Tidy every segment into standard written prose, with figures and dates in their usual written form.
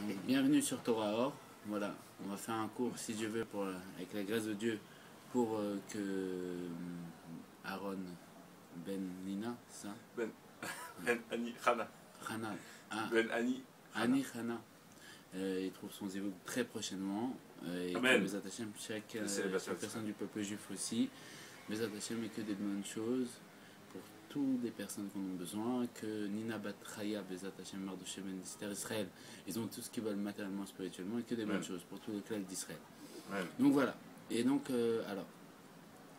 Donc, bienvenue sur Torah Or. Voilà, on va faire un cours, si Dieu veut, avec la grâce de Dieu, pour que Aaron Ben Nina, ça Ben Ani Hana. Hana, Ben Ani Hana. Ani Hana, il trouve son zévouk très prochainement. Et Amen. que Bezat Hashem, chaque personne du peuple juif aussi, Bezat Hashem, et que des bonnes choses pour toutes les personnes qui en ont besoin, que Nina Bat Chaya, Bezat Hashem, Mardoché Ben Israël, ils ont tout ce qu'ils veulent matériellement, spirituellement, et que des bonnes choses pour tous les clans d'Israël. Donc voilà. Et donc, alors,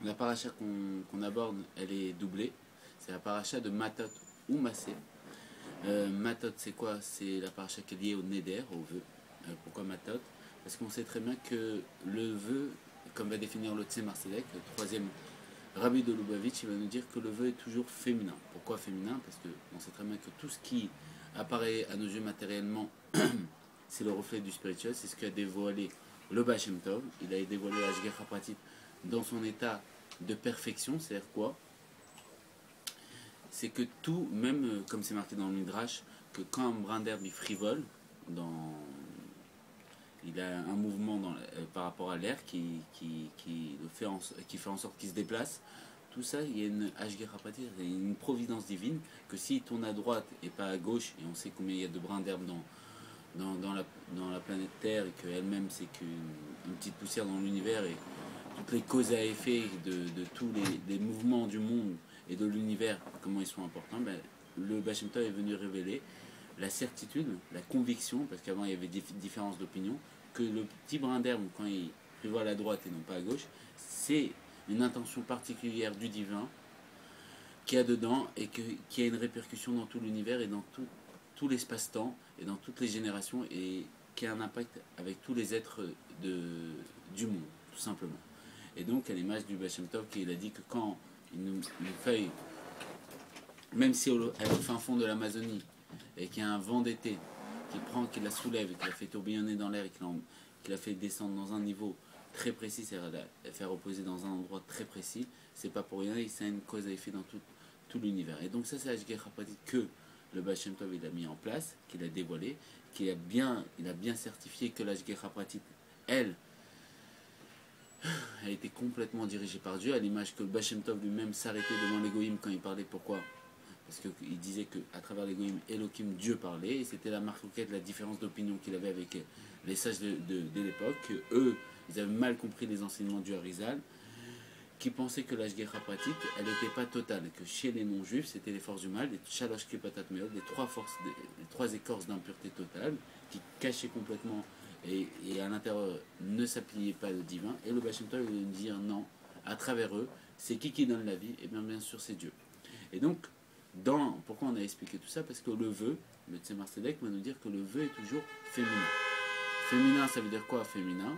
la paracha qu'on aborde, elle est doublée. C'est la paracha de Matot ou Massé. Matot, c'est quoi? C'est la paracha qui est liée au Neder, au vœu. Pourquoi Matot? Parce qu'on sait très bien que le vœu, comme va définir le Tzemar Tzedek, le troisième Rabbi de Lubavitch, il va nous dire que le vœu est toujours féminin. Pourquoi féminin? Parce qu'on sait très bien que tout ce qui apparaît à nos yeux matériellement, c'est le reflet du spirituel, c'est ce qu'a dévoilé le Baal Shem Tov. Il a dévoilé la Shgacha Pratit dans son état de perfection, c'est-à-dire quoi? C'est que tout, même comme c'est marqué dans le Midrash, que quand un brin d'herbe il frivole, il a un mouvement par rapport à l'air qui fait en sorte qu'il se déplace. Tout ça, il y a une Hashgacha Pratit, il y a une providence divine, que s'il tourne à droite et pas à gauche, et on sait combien il y a de brins d'herbe dans la planète Terre, et qu'elle-même c'est qu'une petite poussière dans l'univers, et toutes les causes à effet de tous les mouvements du monde et de l'univers, comment ils sont importants, le Baal Shem Tov est venu révéler la certitude, la conviction, parce qu'avant il y avait différences d'opinion, que le petit brin d'herbe, quand il frivole à droite et non pas à gauche, c'est une intention particulière du divin qui a dedans et qui a une répercussion dans tout l'univers et dans tout l'espace-temps et dans toutes les générations, et qui a un impact avec tous les êtres du monde, tout simplement. Et donc à l'image du Baal Shem Tov, qui a dit que quand une feuille, même si elle est au fin fond de l'Amazonie, et qu'il y a un vent d'été qui la soulève, et qui la fait tourbillonner dans l'air, et qui la fait descendre dans un niveau très précis, c'est-à-dire la faire reposer dans un endroit très précis, c'est pas pour rien, et c'est une cause à effet dans tout l'univers. Et donc ça, c'est la Hashgacha Pratit que le Baal Shem Tov il a mis en place, qu'il a dévoilé, il a bien certifié que la Hashgacha Pratit, elle a été complètement dirigée par Dieu, à l'image que le Baal Shem Tov lui-même s'arrêtait devant l'égoïme quand il parlait. Pourquoi? Parce qu'il disait qu'à travers l'égoïme, Elohim, Dieu parlait, et c'était la marquette, la différence d'opinion qu'il avait avec les sages de l'époque, eux, ils avaient mal compris les enseignements du Harizal, qui pensaient que la Hashgacha Pratit, elle n'était pas totale, que chez les non-juifs, c'était les forces du mal, les Shalosh Klipatat Meod, les trois écorces d'impureté totale, qui cachaient complètement, et à l'intérieur ne s'appliaient pas le divin, et le Baal Shem Tov veut dire non, à travers eux, c'est qui donne la vie? Et bien sûr c'est Dieu. Et donc, pourquoi on a expliqué tout ça? Parce que le vœu, le Tzemar Tzedek va nous dire que le vœu est toujours féminin. Féminin, ça veut dire quoi féminin?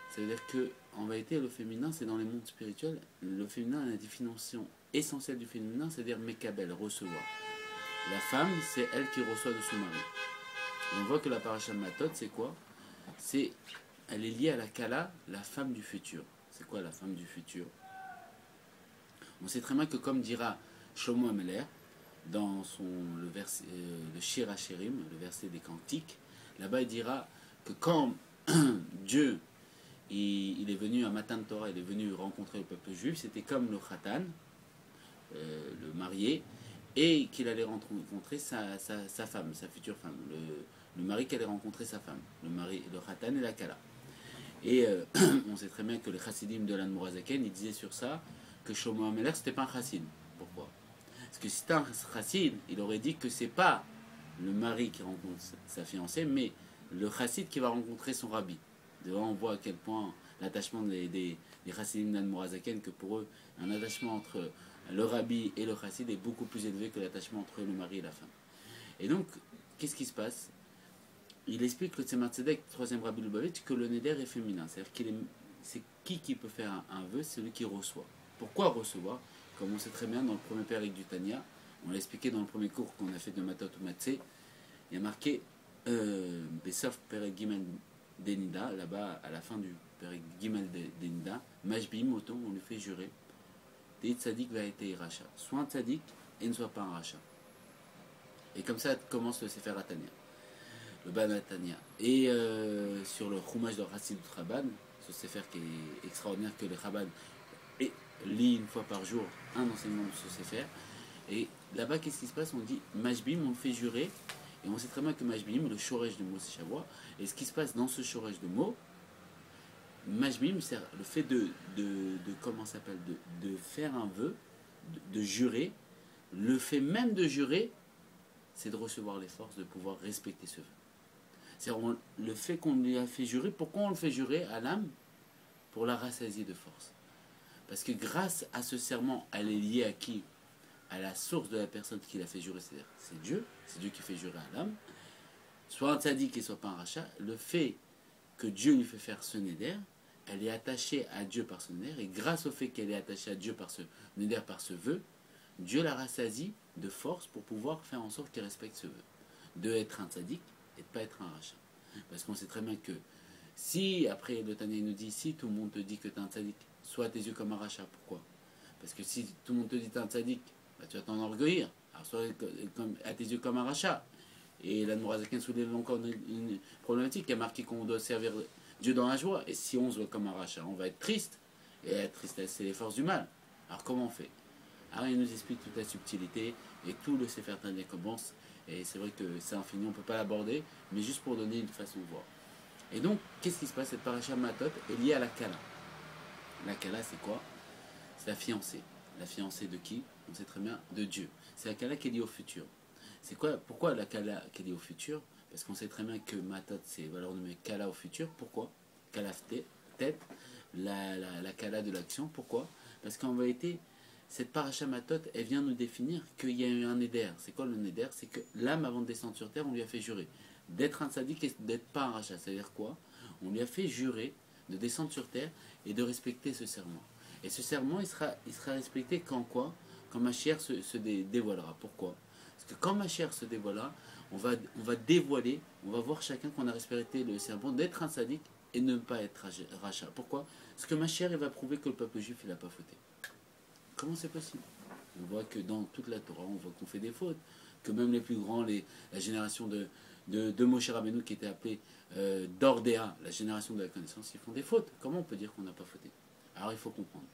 Ça veut dire que, en vérité, le féminin, c'est dans les mondes spirituels. Le féminin, la définition essentielle du féminin, c'est-à-dire Mekabel, recevoir. La femme, c'est elle qui reçoit de son mari. Et on voit que la paracha Matot, c'est quoi? Elle est liée à la Kala, la femme du futur. C'est quoi la femme du futur? On sait très bien que, comme dira Shlomo Ameler, dans le Shir HaShirim, le verset des Cantiques, là-bas il dira que quand Dieu il est venu à Matan Torah, il est venu rencontrer le peuple juif, c'était comme le Khatan, le marié, et qu'il allait rencontrer sa femme, sa future femme, le mari qui allait rencontrer sa femme, le Khatan et la Kala. Et on sait très bien que les chassidim de l'Admorazaken, ils disaient sur ça que Shlomo Ameler c'était pas un chassid. Pourquoi? Parce que si c'était un chassid, il aurait dit que c'est pas le mari qui rencontre sa fiancée, mais le chassid qui va rencontrer son rabbi. Là, on voit à quel point l'attachement des chassidim d'Admorazaken, que pour eux, un attachement entre le rabbi et le chassid est beaucoup plus élevé que l'attachement entre le mari et la femme. Et donc, qu'est-ce qui se passe? Il explique le Tzemar Tzedek, troisième Rabbi Lubavitch, que le Neder est féminin. C'est-à-dire c'est qui peut faire un vœu? C'est celui qui reçoit. Pourquoi recevoir? Comme on sait très bien dans le premier périque du Tanya, on l'a expliqué dans le premier cours qu'on a fait de Matot ou Matzé, il y a marqué Besof Perek Gimel Denida, là-bas à la fin du Perek Gimel Denida, Majbim, autant on lui fait jurer, Tei Tzadik va être Racha, soit un Tzadik et ne soit pas un Racha. Et comme ça commence le Sefer HaTanya. le Banatania. Et sur le Chumash de Hassidut Chabad, ce Sefer qui est extraordinaire que les Chabad lit une fois par jour un enseignement de ce Sefer. Et là-bas, qu'est-ce qui se passe? On dit Mashbim, on le fait jurer. Et on sait très bien que Mashbim, le shoresh de mots, c'est Shavua. Et ce qui se passe dans ce shoresh de mots, Mashbim, c'est le fait comment ça s'appelle, de faire un vœu, de jurer. Le fait même de jurer, c'est de recevoir les forces de pouvoir respecter ce vœu. C'est-à-dire le fait qu'on lui a fait jurer, pourquoi on le fait jurer à l'âme? Pour la rassasier de force. Parce que grâce à ce serment, elle est liée à qui? À la source de la personne qui l'a fait jurer, c'est-à-dire c'est Dieu qui fait jurer à l'âme, soit un tzaddik et soit pas un rachat. Le fait que Dieu lui fait faire ce neder, elle est attachée à Dieu par ce neder, et grâce au fait qu'elle est attachée à Dieu par ce neder, par ce vœu, Dieu la rassasie de force pour pouvoir faire en sorte qu'elle respecte ce vœu, de être un tzaddik et de ne pas être un rachat. Parce qu'on sait très bien que si, après le Tanya nous dit, si tout le monde te dit que tu es un tzaddik, sois à tes yeux comme un rachat. Pourquoi? Parce que si tout le monde te dit que tu es un tzaddik, bah, tu vas t'enorgueillir. Alors sois à tes yeux comme un rachat. Et l'Admorazaken soulève encore une problématique. Il y a marqué qu'on doit servir Dieu dans la joie. Et si on se voit comme un rachat, on va être triste. Et la tristesse, c'est les forces du mal. Alors comment on fait? Alors il nous explique toute la subtilité et tout le Sefer Tanya commence. Et c'est vrai que c'est infini, on ne peut pas l'aborder, mais juste pour donner une façon de voir. Et donc, qu'est-ce qui se passe? Cette paracha Matot est liée à la Kala. La Kala, c'est quoi? C'est la fiancée. La fiancée de qui? On sait très bien, de Dieu. C'est la Kala qui est liée au futur. C'est quoi? Pourquoi la Kala qui est liée au futur? Parce qu'on sait très bien que Matot, c'est valeur nommée Kala au futur. Pourquoi? Kala tête, la Kala de l'action. Pourquoi? Parce qu'en vérité, cette paracha Matot, elle vient nous définir qu'il y a eu un neder. C'est quoi le neder? C'est que l'âme, avant de descendre sur terre, on lui a fait jurer d'être un tzaddik et d'être pas un rachat. C'est-à-dire quoi? On lui a fait jurer de descendre sur terre et de respecter ce serment. Et ce serment, il sera respecté quand quoi? Quand Mashiach se dévoilera. Pourquoi? Parce que quand Mashiach se dévoilera, on va dévoiler, on va voir chacun qu'on a respecté le serment d'être un tzaddik et ne pas être rachat. Pourquoi? Parce que Mashiach, il va prouver que le peuple juif, il n'a pas fauté. Comment c'est possible? On voit que dans toute la Torah, on voit qu'on fait des fautes. Que même les plus grands, la génération de Moshe Rabbeinu qui était appelée d'Ordéa, la génération de la connaissance, ils font des fautes. Comment on peut dire qu'on n'a pas fauté? Alors il faut comprendre.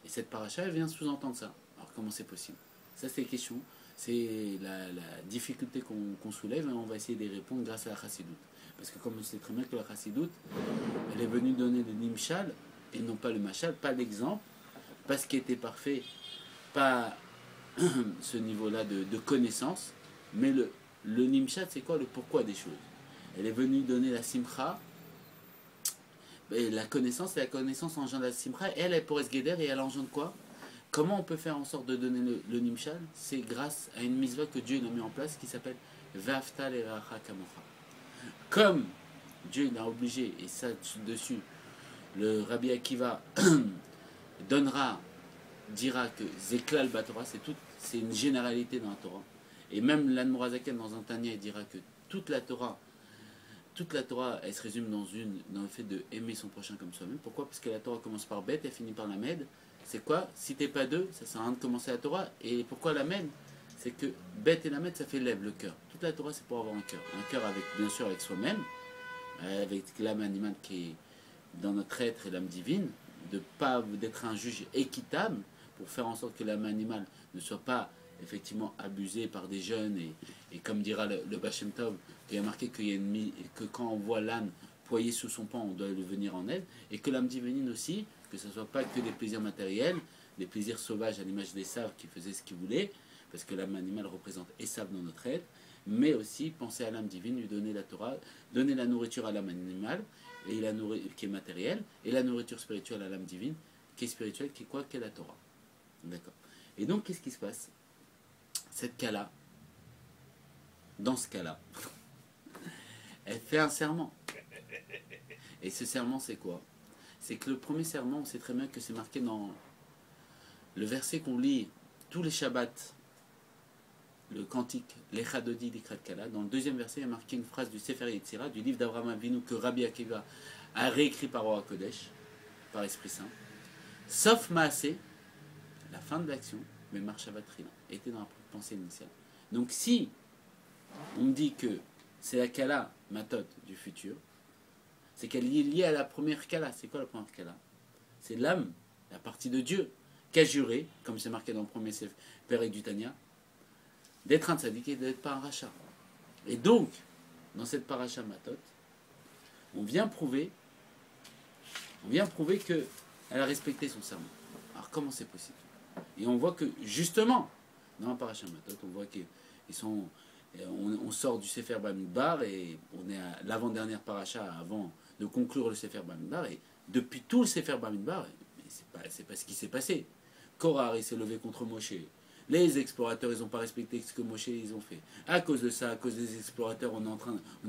Et cette paracha, elle vient sous-entendre ça. Alors comment c'est possible? Ça, c'est les questions. C'est la difficulté qu'on soulève et on va essayer d'y répondre grâce à la chassidoute. Parce que comme on sait très bien que la chassidoute, elle est venue donner le nimshal et non pas le machal, pas l'exemple, pas ce qui était parfait, pas ce niveau-là de connaissance, mais le nimshal, c'est quoi? Le pourquoi des choses. Elle est venue donner la simcha, et la connaissance engendre la simcha, et elle est pour esgueder et elle engendre quoi? Comment on peut faire en sorte de donner le nimshal? C'est grâce à une mitzvah que Dieu a mis en place qui s'appelle Ve'afta l'eracha kamocha. Comme Dieu l'a obligé, et ça dessus, le Rabbi Akiva dira que Zeklal Batora, c'est une généralité dans la Torah. Et même l'Admorazaken dans un Tanya, il dira que toute la Torah, elle se résume dans le fait de aimer son prochain comme soi-même. Pourquoi? Parce que la Torah commence par Bet et finit par la Med. C'est quoi? Si t'es pas deux, ça sert à rien de commencer la Torah. Et pourquoi la Med? C'est que Bet et la Med, ça fait lève le cœur. Toute la Torah, c'est pour avoir un cœur. Un cœur avec, bien sûr, avec soi-même, avec l'âme animale qui est dans notre être et l'âme divine, d'être un juge équitable pour faire en sorte que l'âme animale ne soit pas effectivement abusée par des jeunes et comme dira le Baal Shem Tov, il y a marqué que quand on voit l'âne poyer sous son pan, on doit le venir en aide, et que l'âme divine aussi, que ce ne soit pas que des plaisirs matériels, des plaisirs sauvages à l'image des Esav qui faisaient ce qu'ils voulaient, parce que l'âme animale représente Esav dans notre être, mais aussi penser à l'âme divine, lui donner la Torah, donner la nourriture à l'âme animale, et qui est matérielle, et la nourriture spirituelle à l'âme divine, qui est spirituelle, qui est quoi? Qui est la Torah. D'accord. Et donc, qu'est-ce qui se passe? Cette cas-là, dans ce cas-là, elle fait un serment. Et ce serment, c'est quoi? C'est que le premier serment, on sait très bien que c'est marqué dans le verset qu'on lit tous les Shabbats, le cantique, l'Echadodi d'Ikrat Kala. Dans le deuxième verset, il y a marqué une phrase du Sefer Yetzira, du livre d'Abraham Avinu, que Rabbi Akiva a réécrit par Roi Kodesh, par Esprit Saint. Sauf Maasé, la fin de l'action, mais Marchavat Trina, était dans la pensée initiale. Donc si on me dit que c'est la Kala Matot du futur. C'est qu'elle est liée à la première Kala. C'est quoi la première Kala? C'est l'âme, la partie de Dieu, qui a juré, comme c'est marqué dans le premier Père du Tanya, d'être un tzaddik et d'être pas un rachat. Et donc, dans cette paracha Matot, on vient prouver qu'elle a respecté son serment. Alors comment c'est possible? Et on voit que justement, dans la paracha Matot, on voit qu'ils sont... On sort du Sefer Bamidbar et on est à l'avant-dernière paracha avant de conclure le Sefer Bamidbar. Et depuis tout le Sefer Bamidbar, c'est pas ce qui s'est passé. Korah, il s'est levé contre Moshe. Les explorateurs, ils n'ont pas respecté ce que Moshe ils ont fait. À cause de ça, à cause des explorateurs, on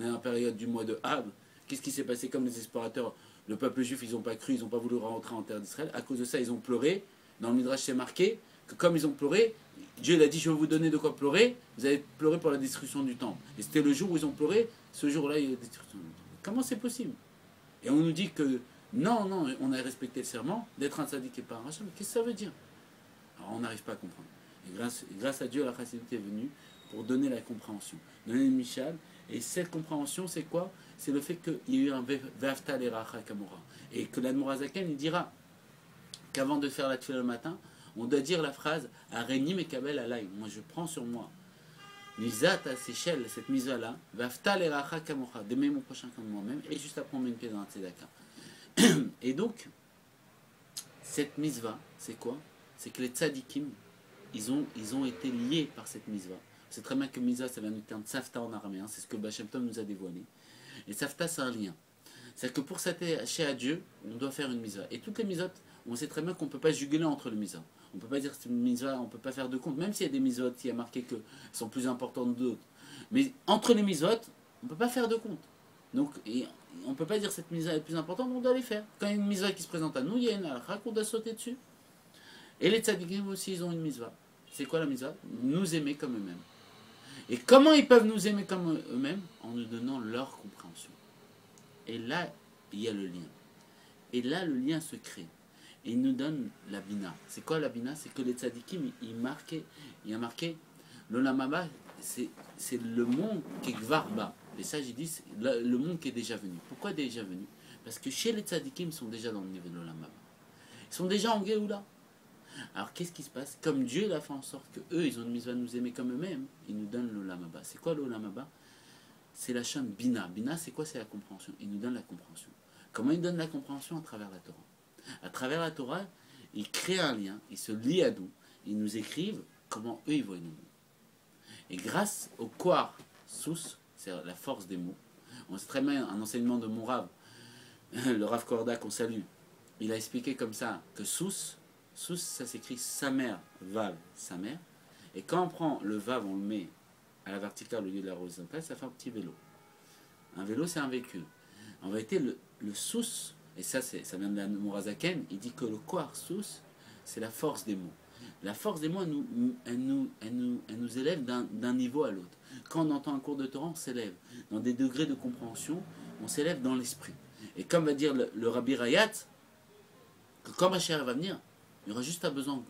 est en période du mois de Av. Qu'est-ce qui s'est passé comme les explorateurs? Le peuple juif, ils n'ont pas cru, ils n'ont pas voulu rentrer en terre d'Israël. À cause de ça, ils ont pleuré. Dans le Midrash, c'est marqué que comme ils ont pleuré, Dieu a dit, je vais vous donner de quoi pleurer. Vous allez pleurer pour la destruction du temple. Et c'était le jour où ils ont pleuré. Ce jour-là, il y a eu la destruction du temple. Comment c'est possible? Et on nous dit que non, on a respecté le serment d'être un tzaddik et pas un rachat. Mais qu'est-ce que ça veut dire? Alors on n'arrive pas à comprendre. Et grâce à Dieu, la chassidut est venue pour donner la compréhension, donner le Michal. Et cette compréhension, c'est quoi? C'est le fait qu'il y a eu un Ve'afta l'eracha kamora. Et que l'Admorazaken, il dira qu'avant de faire la tefila le matin, on doit dire la phrase Areni mekabel alay. Moi, je prends sur moi. Nizat à Seychelles, cette mise-là, Ve'afta l'eracha kamora. D'aimer mon prochain comme moi-même. Et juste après, on met une pied dans la tzedaka. Et donc, cette mise-va, c'est quoi? C'est que les tzadikim, ils ont été liés par cette mise-va. C'est très bien que mise-va, ça vient du terme tzafta en araméen. C'est ce que Baal Shem Tov nous a dévoilé. Et tzafta, c'est un lien. C'est-à-dire que pour s'attacher à Dieu, on doit faire une mise-va. Et toutes les mitzvot, on sait très bien qu'on ne peut pas juguler entre les mitzvot. On ne peut pas dire que c'est une mitzvah, on ne peut pas faire de compte. Même s'il y a des mitzvot qui a marqué qu'elles sont plus importantes d'autres. Mais entre les mitzvot, on ne peut pas faire de compte. Donc, on ne peut pas dire que cette mitzvah est plus importante, on doit les faire. Quand il y a une mitzvah qui se présente à nous, il y a une halakha qu'on doit sauter dessus. Et les tzadikim aussi, ils ont une mitzvah. C'est quoi la mitzvah? Nous aimer comme eux-mêmes. Et comment ils peuvent nous aimer comme eux-mêmes? En nous donnant leur compréhension. Et là, il y a le lien. Et là, le lien se crée. Et il nous donne la bina. C'est quoi la bina? C'est que les tzadikim, il y a marqué l'olam haba, c'est le monde qui est gvarba. Les sages, ils disent le monde qui est déjà venu. Pourquoi déjà venu? Parce que chez les tzadikim, ils sont déjà dans le niveau de l'olam haba. Ils sont déjà en Géoula. Alors qu'est-ce qui se passe? Comme Dieu il a fait en sorte que eux ils ont une mise à nous aimer comme eux-mêmes, ils nous donnent l'olam haba. C'est quoi l'olam haba? C'est la chaîne bina. Bina c'est quoi? C'est la compréhension. Ils nous donnent la compréhension. Comment ils donnent la compréhension? À travers la Torah. À travers la Torah, ils créent un lien, ils se lient à nous, ils nous écrivent comment eux ils voient nous. Et grâce au Koar Sous, c'est la force des mots, on sait très bien un enseignement de mon Rav, le Rav Korda qu'on salue, il a expliqué comme ça que Sous, ça s'écrit sa mère, Vav, sa mère. Et quand on prend le Vav, on le met à la verticale au lieu de la horizontale, ça fait un petit vélo. Un vélo, c'est un véhicule. En vérité, le Sous, et ça vient de la Mourazaken, il dit que le Koar Sous, c'est la force des mots. La force des mots, elle nous élève d'un niveau à l'autre. Quand on entend un cours de Torah, on s'élève. Dans des degrés de compréhension, on s'élève dans l'esprit. Et comme va dire le Rabbi Rayat, que quand Mashiach va venir, il y aura juste besoin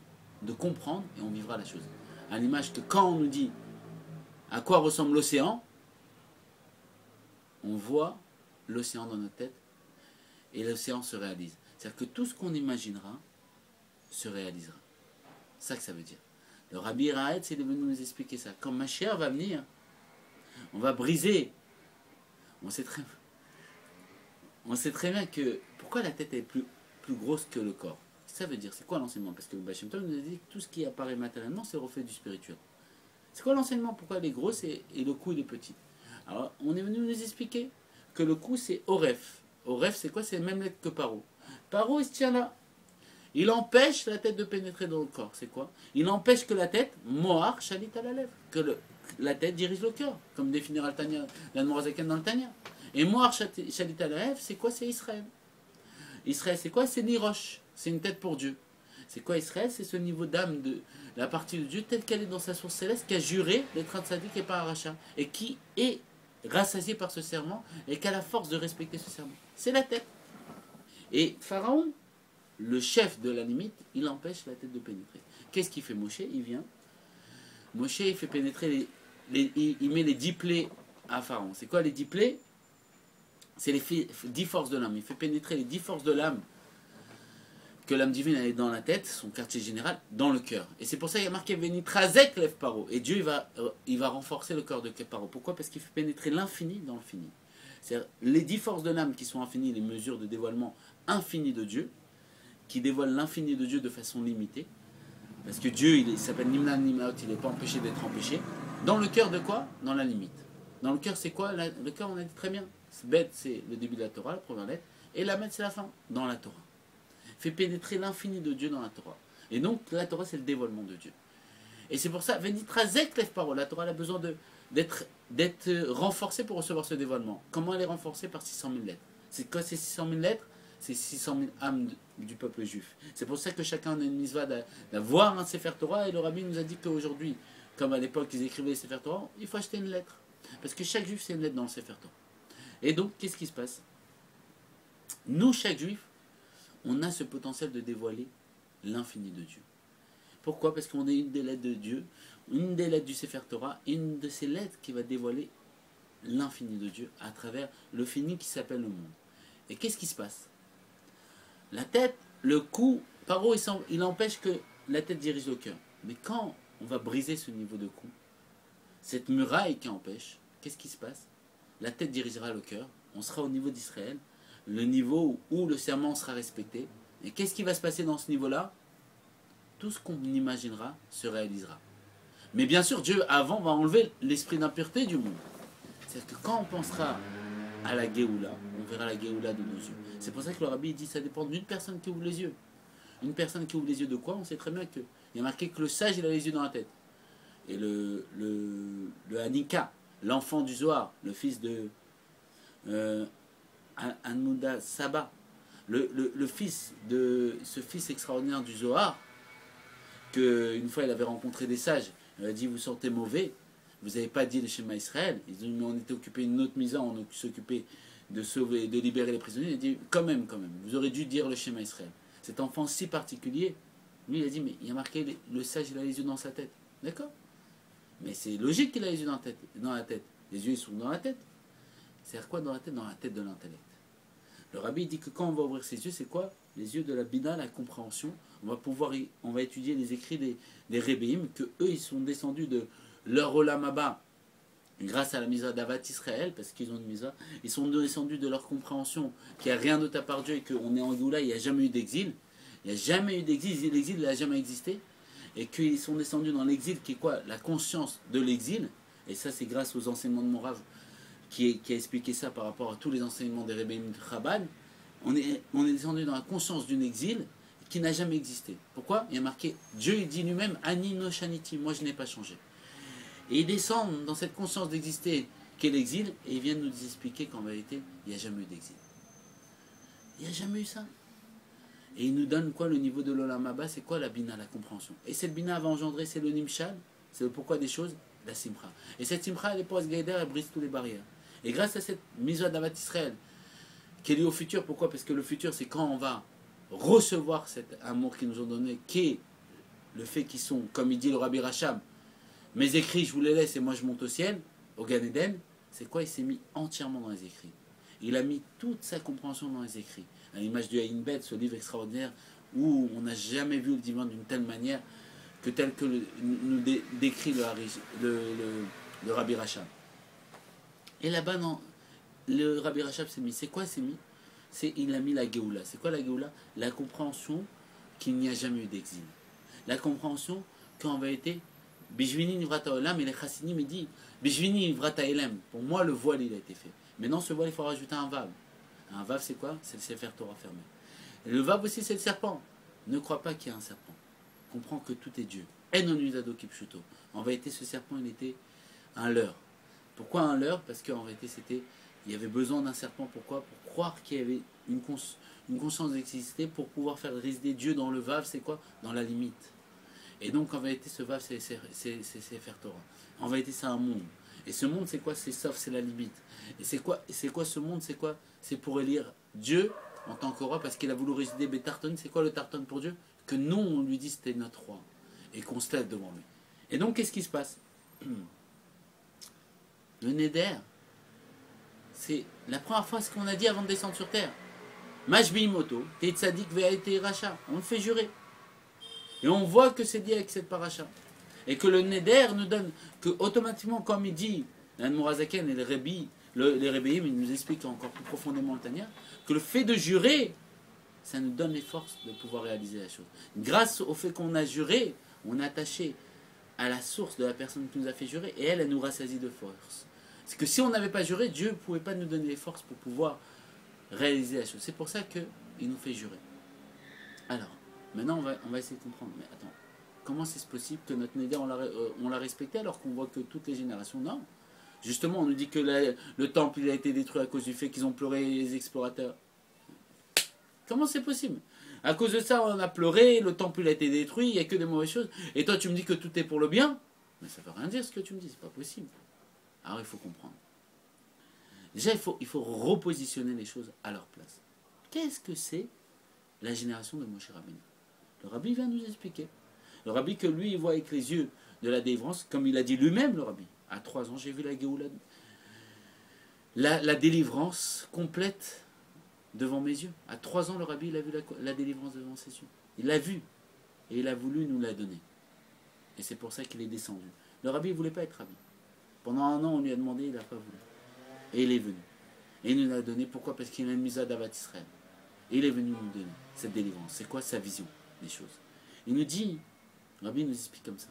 de comprendre et on vivra la chose. À l'image que quand on nous dit à quoi ressemble l'océan, on voit l'océan dans notre tête et l'océan se réalise. C'est-à-dire que tout ce qu'on imaginera se réalisera. C'est ça que ça veut dire. Le Rabbi Raed, c'est venu nous expliquer ça. Quand Mashiach va venir, on va briser. On sait très bien que pourquoi la tête est plus grosse que le corps. Ça veut dire, c'est quoi l'enseignement? Parce que le Baal Shem Tov nous a dit que tout ce qui apparaît matériellement, c'est reflet du spirituel. C'est quoi l'enseignement? Pourquoi elle est grosse et le cou il est petit? Alors, on est venu nous expliquer que le cou c'est Oref. Oref, c'est quoi? C'est la même lettre que Paro. Paro, il se tient là. Il empêche la tête de pénétrer dans le corps. C'est quoi? Il empêche que la tête, Mohar, chalit à la lèvre. Que la tête dirige le cœur. Comme définira l'Admorazaken dans le Tanya. Et Mohar, chalit à la lèvre, c'est quoi? C'est Israël. Israël, c'est quoi? C'est Nirosh. C'est une tête pour Dieu. C'est quoi Israël? C'est ce niveau d'âme de la partie de Dieu telle qu'elle est dans sa source céleste, qui a juré d'être un tzaddik et pas un rachat. Et qui est rassasié par ce serment et qui a la force de respecter ce serment. C'est la tête. Et Pharaon, le chef de la limite, il empêche la tête de pénétrer. Qu'est-ce qu'il fait Moshe? Il vient. Moshe, il fait pénétrer il met les 10 plaies à Pharaon. C'est quoi les 10 plaies? C'est les 10 forces de l'âme. Il fait pénétrer les 10 forces de l'âme, que l'âme divine elle est dans la tête, son quartier général, dans le cœur. Et c'est pour ça qu'il y a marqué Venitrazek lève Paro. Et Dieu il va renforcer le cœur de Paro. Pourquoi? Parce qu'il fait pénétrer l'infini dans le fini. C'est-à-dire les 10 forces de l'âme qui sont infinies, les mesures de dévoilement infini de Dieu, qui dévoilent l'infini de Dieu de façon limitée. Parce que Dieu, il s'appelle Nimna Nimnaot, il n'est pas empêché d'être empêché. Dans le cœur de quoi? Dans la limite. Dans le cœur, c'est quoi? Le cœur, on a dit très bien. Bet, c'est le début de la Torah, la première lettre. Et la Met, c'est la fin, dans la Torah. Fait pénétrer l'infini de Dieu dans la Torah. Et donc, la Torah, c'est le dévoilement de Dieu. Et c'est pour ça, Venitrazek lève Paro. La Torah elle a besoin d'être renforcée pour recevoir ce dévoilement. Comment elle est renforcée? Par 600 000 lettres. C'est quoi ces 600 000 lettres? C'est 600 000 âmes du peuple juif. C'est pour ça que chacun a une mitzvah d'avoir un Sefer Torah. Et le rabbi nous a dit qu'aujourd'hui, comme à l'époque ils écrivaient les Sefer Torah, il faut acheter une lettre. Parce que chaque juif, c'est une lettre dans le Sefer Torah. Et donc, qu'est-ce qui se passe? Nous, chaque juif, on a ce potentiel de dévoiler l'infini de Dieu. Pourquoi? Parce qu'on est une des lettres de Dieu, une des lettres du Sefer Torah, une de ces lettres qui va dévoiler l'infini de Dieu à travers le fini qui s'appelle le monde. Et qu'est-ce qui se passe? La tête, le cou, Paro, il empêche que la tête dirige le cœur. Mais quand on va briser ce niveau de cou, cette muraille qui empêche, qu'est-ce qui se passe? La tête dirigera le cœur, on sera au niveau d'Israël, le niveau où le serment sera respecté. Et qu'est-ce qui va se passer dans ce niveau-là? Tout ce qu'on imaginera se réalisera. Mais bien sûr, Dieu, avant, va enlever l'esprit d'impureté du monde. C'est-à-dire que quand on pensera à la Géoula, on verra la Géoula de nos yeux. C'est pour ça que le rabbi dit que ça dépend d'une personne qui ouvre les yeux. Une personne qui ouvre les yeux de quoi? On sait très bien qu'il y a marqué que le sage, il a les yeux dans la tête. Et le Hanika, l'enfant du Zohar, le fils de Anmouda Saba, le fils de ce fils extraordinaire du Zohar, qu'une fois il avait rencontré des sages, il a dit: vous sentez mauvais, vous n'avez pas dit le Shema Israël. Ils ont dit: mais on était occupé d'une autre mise on s'occupait de sauver, de libérer les prisonniers. Il a dit: quand même, vous aurez dû dire le Shema Israël. Cet enfant si particulier, lui il a dit: mais il y a marqué le sage, il a les yeux dans sa tête. D'accord? Mais c'est logique qu'il a les yeux dans la tête. Les yeux ils sont dans la tête. C'est-à-dire quoi dans la tête? Dans la tête de l'intellect. Le rabbi dit que quand on va ouvrir ses yeux, c'est quoi? Les yeux de la bina, la compréhension. On va étudier les écrits des Rébéim, que eux ils sont descendus de leur Olam Haba grâce à la Misa d'Avat Israël, parce qu'ils ont une Misa. Ils sont descendus de leur compréhension qu'il n'y a rien d'autre à part Dieu et qu'on est en Géoula, il n'y a jamais eu d'exil. Il n'y a jamais eu d'exil, l'exil n'a jamais existé. Et qu'ils sont descendus dans l'exil, qui est quoi? La conscience de l'exil. Et ça, c'est grâce aux enseignements de Morav qui a expliqué ça par rapport à tous les enseignements des Rebbeim de Chabad. On est descendu dans la conscience d'un exil qui n'a jamais existé. Pourquoi? Il y a marqué, Dieu il dit lui-même, Ani no shaniti, moi je n'ai pas changé. Et ils descendent dans cette conscience d'exister qu'est l'exil, et ils viennent nous expliquer qu'en vérité, il n'y a jamais eu d'exil. Il n'y a jamais eu ça. Et ils nous donnent quoi? Le niveau de l'Olam Haba, c'est quoi? La bina, la compréhension. Et cette bina va engendrer, c'est le nimshal, c'est le pourquoi des choses, la simcha. Et cette simcha, elle est pour Asgaïder, elle brise toutes les barrières. Et grâce à cette mise à d'Avat Israël, qui est liée au futur, pourquoi? Parce que le futur, c'est quand on va recevoir cet amour qu'ils nous ont donné, qui est le fait qu'ils sont, comme il dit le Rabbi Racham, mes écrits, je vous les laisse et moi je monte au ciel, au Gan Eden. C'est quoi? Il s'est mis entièrement dans les écrits. Il a mis toute sa compréhension dans les écrits. À l'image du Ayin Bet, ce livre extraordinaire où on n'a jamais vu le divin d'une telle manière que tel que nous décrit le Rabbi Racham. Et là-bas, le Rabbi Racham s'est mis. C'est quoi s'est mis? Il a mis la Géoula. C'est quoi la Géoula? La compréhension qu'il n'y a jamais eu d'exil. La compréhension qu'en vérité, Bijvini Nivrata Olam, et les Chassidim, il dit Bijvini Nivrata Elem. Pour moi, le voile, il a été fait. Maintenant, ce voile, il faut rajouter un vav. Un vav, c'est quoi? C'est le Sefer Torah fermé. Et le vav aussi, c'est le serpent. Ne crois pas qu'il y a un serpent. Comprends que tout est Dieu. Enonudado Kipshuto. En vérité, ce serpent, il était un leurre. Pourquoi un leurre? Parce qu'en vérité, il y avait besoin d'un serpent. Pourquoi? Pour croire qu'il y avait une conscience d'exister, pour pouvoir faire résider Dieu dans le vav, c'est quoi? Dans la limite. Et donc, en vérité, ce vav, c'est Sefer Torah. En vérité, c'est un monde. Et ce monde, c'est quoi? C'est sauf, c'est la limite. Et c'est quoi ce monde? C'est quoi? C'est pour élire Dieu en tant que roi, parce qu'il a voulu résider Betarton. C'est quoi le Tarton pour Dieu? Que nous, on lui dit c'était notre roi. Et qu'on se lève devant lui. Et donc, qu'est-ce qui se passe? Le Neder, c'est la première fois ce qu'on a dit avant de descendre sur terre. Majbi moto, t'es tzadik ve'aïté racha. On le fait jurer. Et on voit que c'est dit avec cette paracha. Et que le Neder nous donne que automatiquement, comme il dit, l'Anmourazaken et les Rébéim, il nous explique encore plus profondément le Tanya, que le fait de jurer, ça nous donne les forces de pouvoir réaliser la chose. Grâce au fait qu'on a juré, on est attaché à la source de la personne qui nous a fait jurer, et elle nous rassasie de force. C'est que si on n'avait pas juré, Dieu ne pouvait pas nous donner les forces pour pouvoir réaliser la chose. C'est pour ça qu'il nous fait jurer. Alors, maintenant on va essayer de comprendre. Mais attends, comment c'est possible que notre Neder on l'a respecté alors qu'on voit que toutes les générations, non. Justement, on nous dit que le temple il a été détruit à cause du fait qu'ils ont pleuré les explorateurs. Comment c'est possible? À cause de ça, on a pleuré, le temple il a été détruit, il n'y a que des mauvaises choses. Et toi, tu me dis que tout est pour le bien? Mais ça ne veut rien dire ce que tu me dis, c'est pas possible. Alors il faut comprendre. Déjà, il faut repositionner les choses à leur place. Qu'est-ce que c'est la génération de Moshe Rabbeinu? Le rabbi vient nous expliquer. Le rabbi que lui, il voit avec les yeux de la délivrance, comme il a dit lui-même, le rabbi. À 3 ans, j'ai vu la Géoula. La délivrance complète devant mes yeux. À 3 ans, le rabbi, il a vu la délivrance devant ses yeux. Il l'a vu. Et il a voulu nous la donner. Et c'est pour ça qu'il est descendu. Le rabbi ne voulait pas être rabbi. Pendant 1 an, on lui a demandé, il n'a pas voulu. Et il est venu. Et il nous l'a donné. Pourquoi? Parce qu'il a une mise à Davat Israël. Et il est venu nous donner cette délivrance. C'est quoi sa vision des choses? Il nous dit, le rabbi nous explique comme ça.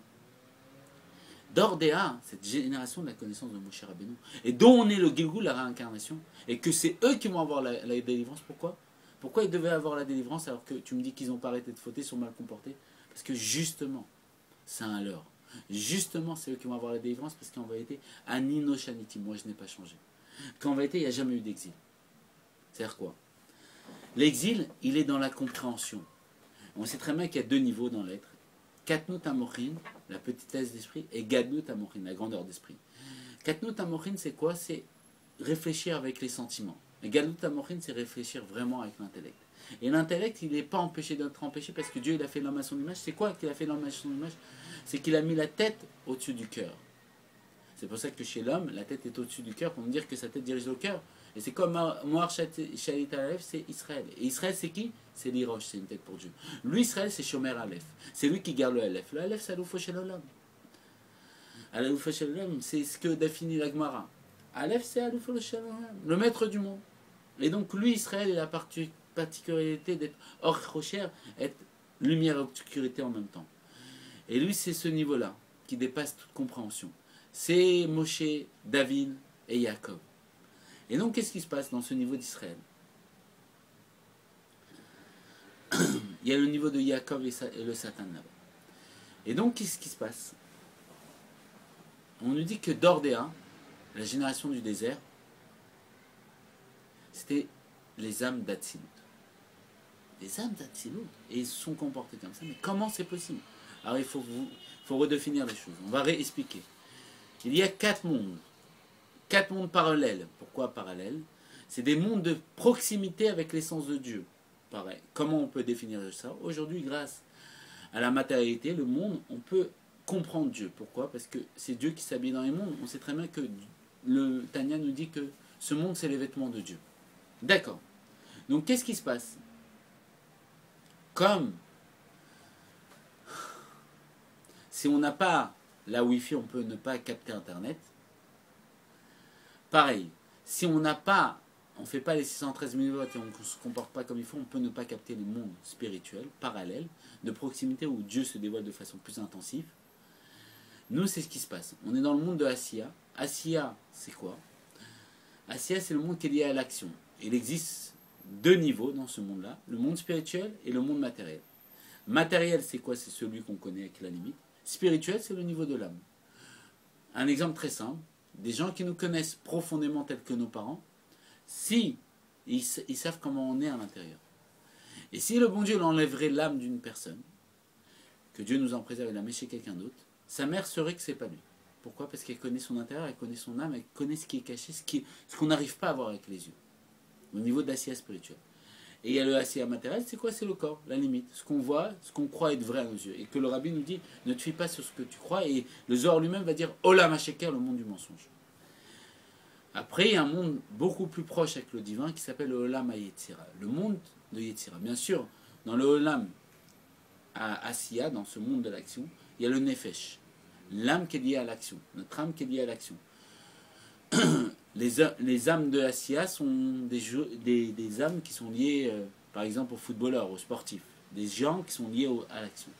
D'Ordéa, cette génération de la connaissance de Moshe Rabbeinu, et dont on est le Gilgul, la réincarnation, et que c'est eux qui vont avoir la délivrance. Pourquoi? Pourquoi ils devaient avoir la délivrance alors que tu me dis qu'ils n'ont pas arrêté de fauter, sont mal comportés? Parce que justement, c'est un leurre. Justement, c'est eux qui vont avoir la délivrance parce qu'en vérité, Anino Shaniti, moi je n'ai pas changé. Qu'en vérité, il n'y a jamais eu d'exil. C'est-à-dire quoi? L'exil, il est dans la compréhension. On sait très bien qu'il y a 2 niveaux dans l'être. Katnut Amochin, la petitesse d'esprit, et Gadnut Amochin, la grandeur d'esprit. Katnut Amochin, c'est quoi? C'est réfléchir avec les sentiments. Et Gadnut Amochin, c'est réfléchir vraiment avec l'intellect. Et l'intellect, il n'est pas empêché d'être empêché parce que Dieu, il a fait l'homme à son image. C'est quoi qu'il a fait l'homme à son image? C'est qu'il a mis la tête au-dessus du cœur. C'est pour ça que chez l'homme, la tête est au-dessus du cœur pour nous dire que sa tête dirige le cœur. Et c'est comme Moar Shalit Aleph, c'est Israël. Et Israël, c'est qui? C'est l'Irosh, c'est une tête pour Dieu. Lui, Israël, c'est Shomer Aleph. C'est lui qui garde le Aleph. Le Aleph, c'est Aloufo Shel Olam. Aloufo Shel Olam, c'est ce que définit la Gemara. Aleph, c'est Aloufo Shel Olam, le maître du monde. Et donc, lui, Israël, il a la particularité d'être Or Rocher, être lumière et obscurité en même temps. Et lui, c'est ce niveau-là qui dépasse toute compréhension. C'est Moshe, David et Jacob. Et donc, qu'est-ce qui se passe dans ce niveau d'Israël? Il y a le niveau de Jacob et le Satan là-bas. Et donc, qu'est-ce qui se passe? On nous dit que d'Ordéa, la génération du désert, c'était les âmes d'Atsilut. Les âmes d'Atsilut. Et ils se sont comportés comme ça. Mais comment c'est possible? Alors, il faut redéfinir les choses. On va réexpliquer. Il y a 4 mondes. 4 mondes parallèles. Pourquoi parallèles? C'est des mondes de proximité avec l'essence de Dieu. Pareil. Comment on peut définir ça? Aujourd'hui, grâce à la matérialité, le monde, on peut comprendre Dieu. Pourquoi? Parce que c'est Dieu qui s'habille dans les mondes. On sait très bien que le Tanya nous dit que ce monde, c'est les vêtements de Dieu. D'accord. Donc, qu'est-ce qui se passe? Comme si on n'a pas la Wi-Fi, on peut ne pas capter Internet. Pareil, si on n'a pas, on ne fait pas les 613 000 watts et on ne se comporte pas comme il faut, on peut ne pas capter les mondes spirituels, parallèles, de proximité où Dieu se dévoile de façon plus intensive. Nous, c'est ce qui se passe. On est dans le monde de Asiya. Asiya, c'est quoi? Asiya, c'est le monde qui est lié à l'action. Il existe 2 niveaux dans ce monde-là, le monde spirituel et le monde matériel. Matériel, c'est quoi? C'est celui qu'on connaît avec la limite. Spirituel, c'est le niveau de l'âme. Un exemple très simple, des gens qui nous connaissent profondément tels que nos parents, si ils savent comment on est à l'intérieur. Et si le bon Dieu enlèverait l'âme d'une personne, que Dieu nous en préserve et la met chez quelqu'un d'autre, sa mère saurait que c'est pas lui. Pourquoi? Parce qu'elle connaît son intérieur, elle connaît son âme, elle connaît ce qui est caché, ce qu'on n'arrive pas à voir avec les yeux. Au niveau d'Asiya spirituel. Et il y a le Asiya matériel, c'est quoi? C'est le corps, la limite. Ce qu'on voit, ce qu'on croit être vrai à nos yeux. Et que le rabbi nous dit, ne te fie pas sur ce que tu crois. Et le Zohar lui-même va dire, Olam HaSheker, le monde du mensonge. Après, il y a un monde beaucoup plus proche avec le divin qui s'appelle le Olam HaYetzira. Le monde de Yetzira. Bien sûr, dans le Olam Asiya, dans ce monde de l'action, il y a le Nefesh. L'âme qui est liée à l'action. Notre âme qui est liée à l'action. Les âmes de Asiya sont des âmes qui sont liées, par exemple, aux footballeurs, aux sportifs. Des gens qui sont liés à l'action.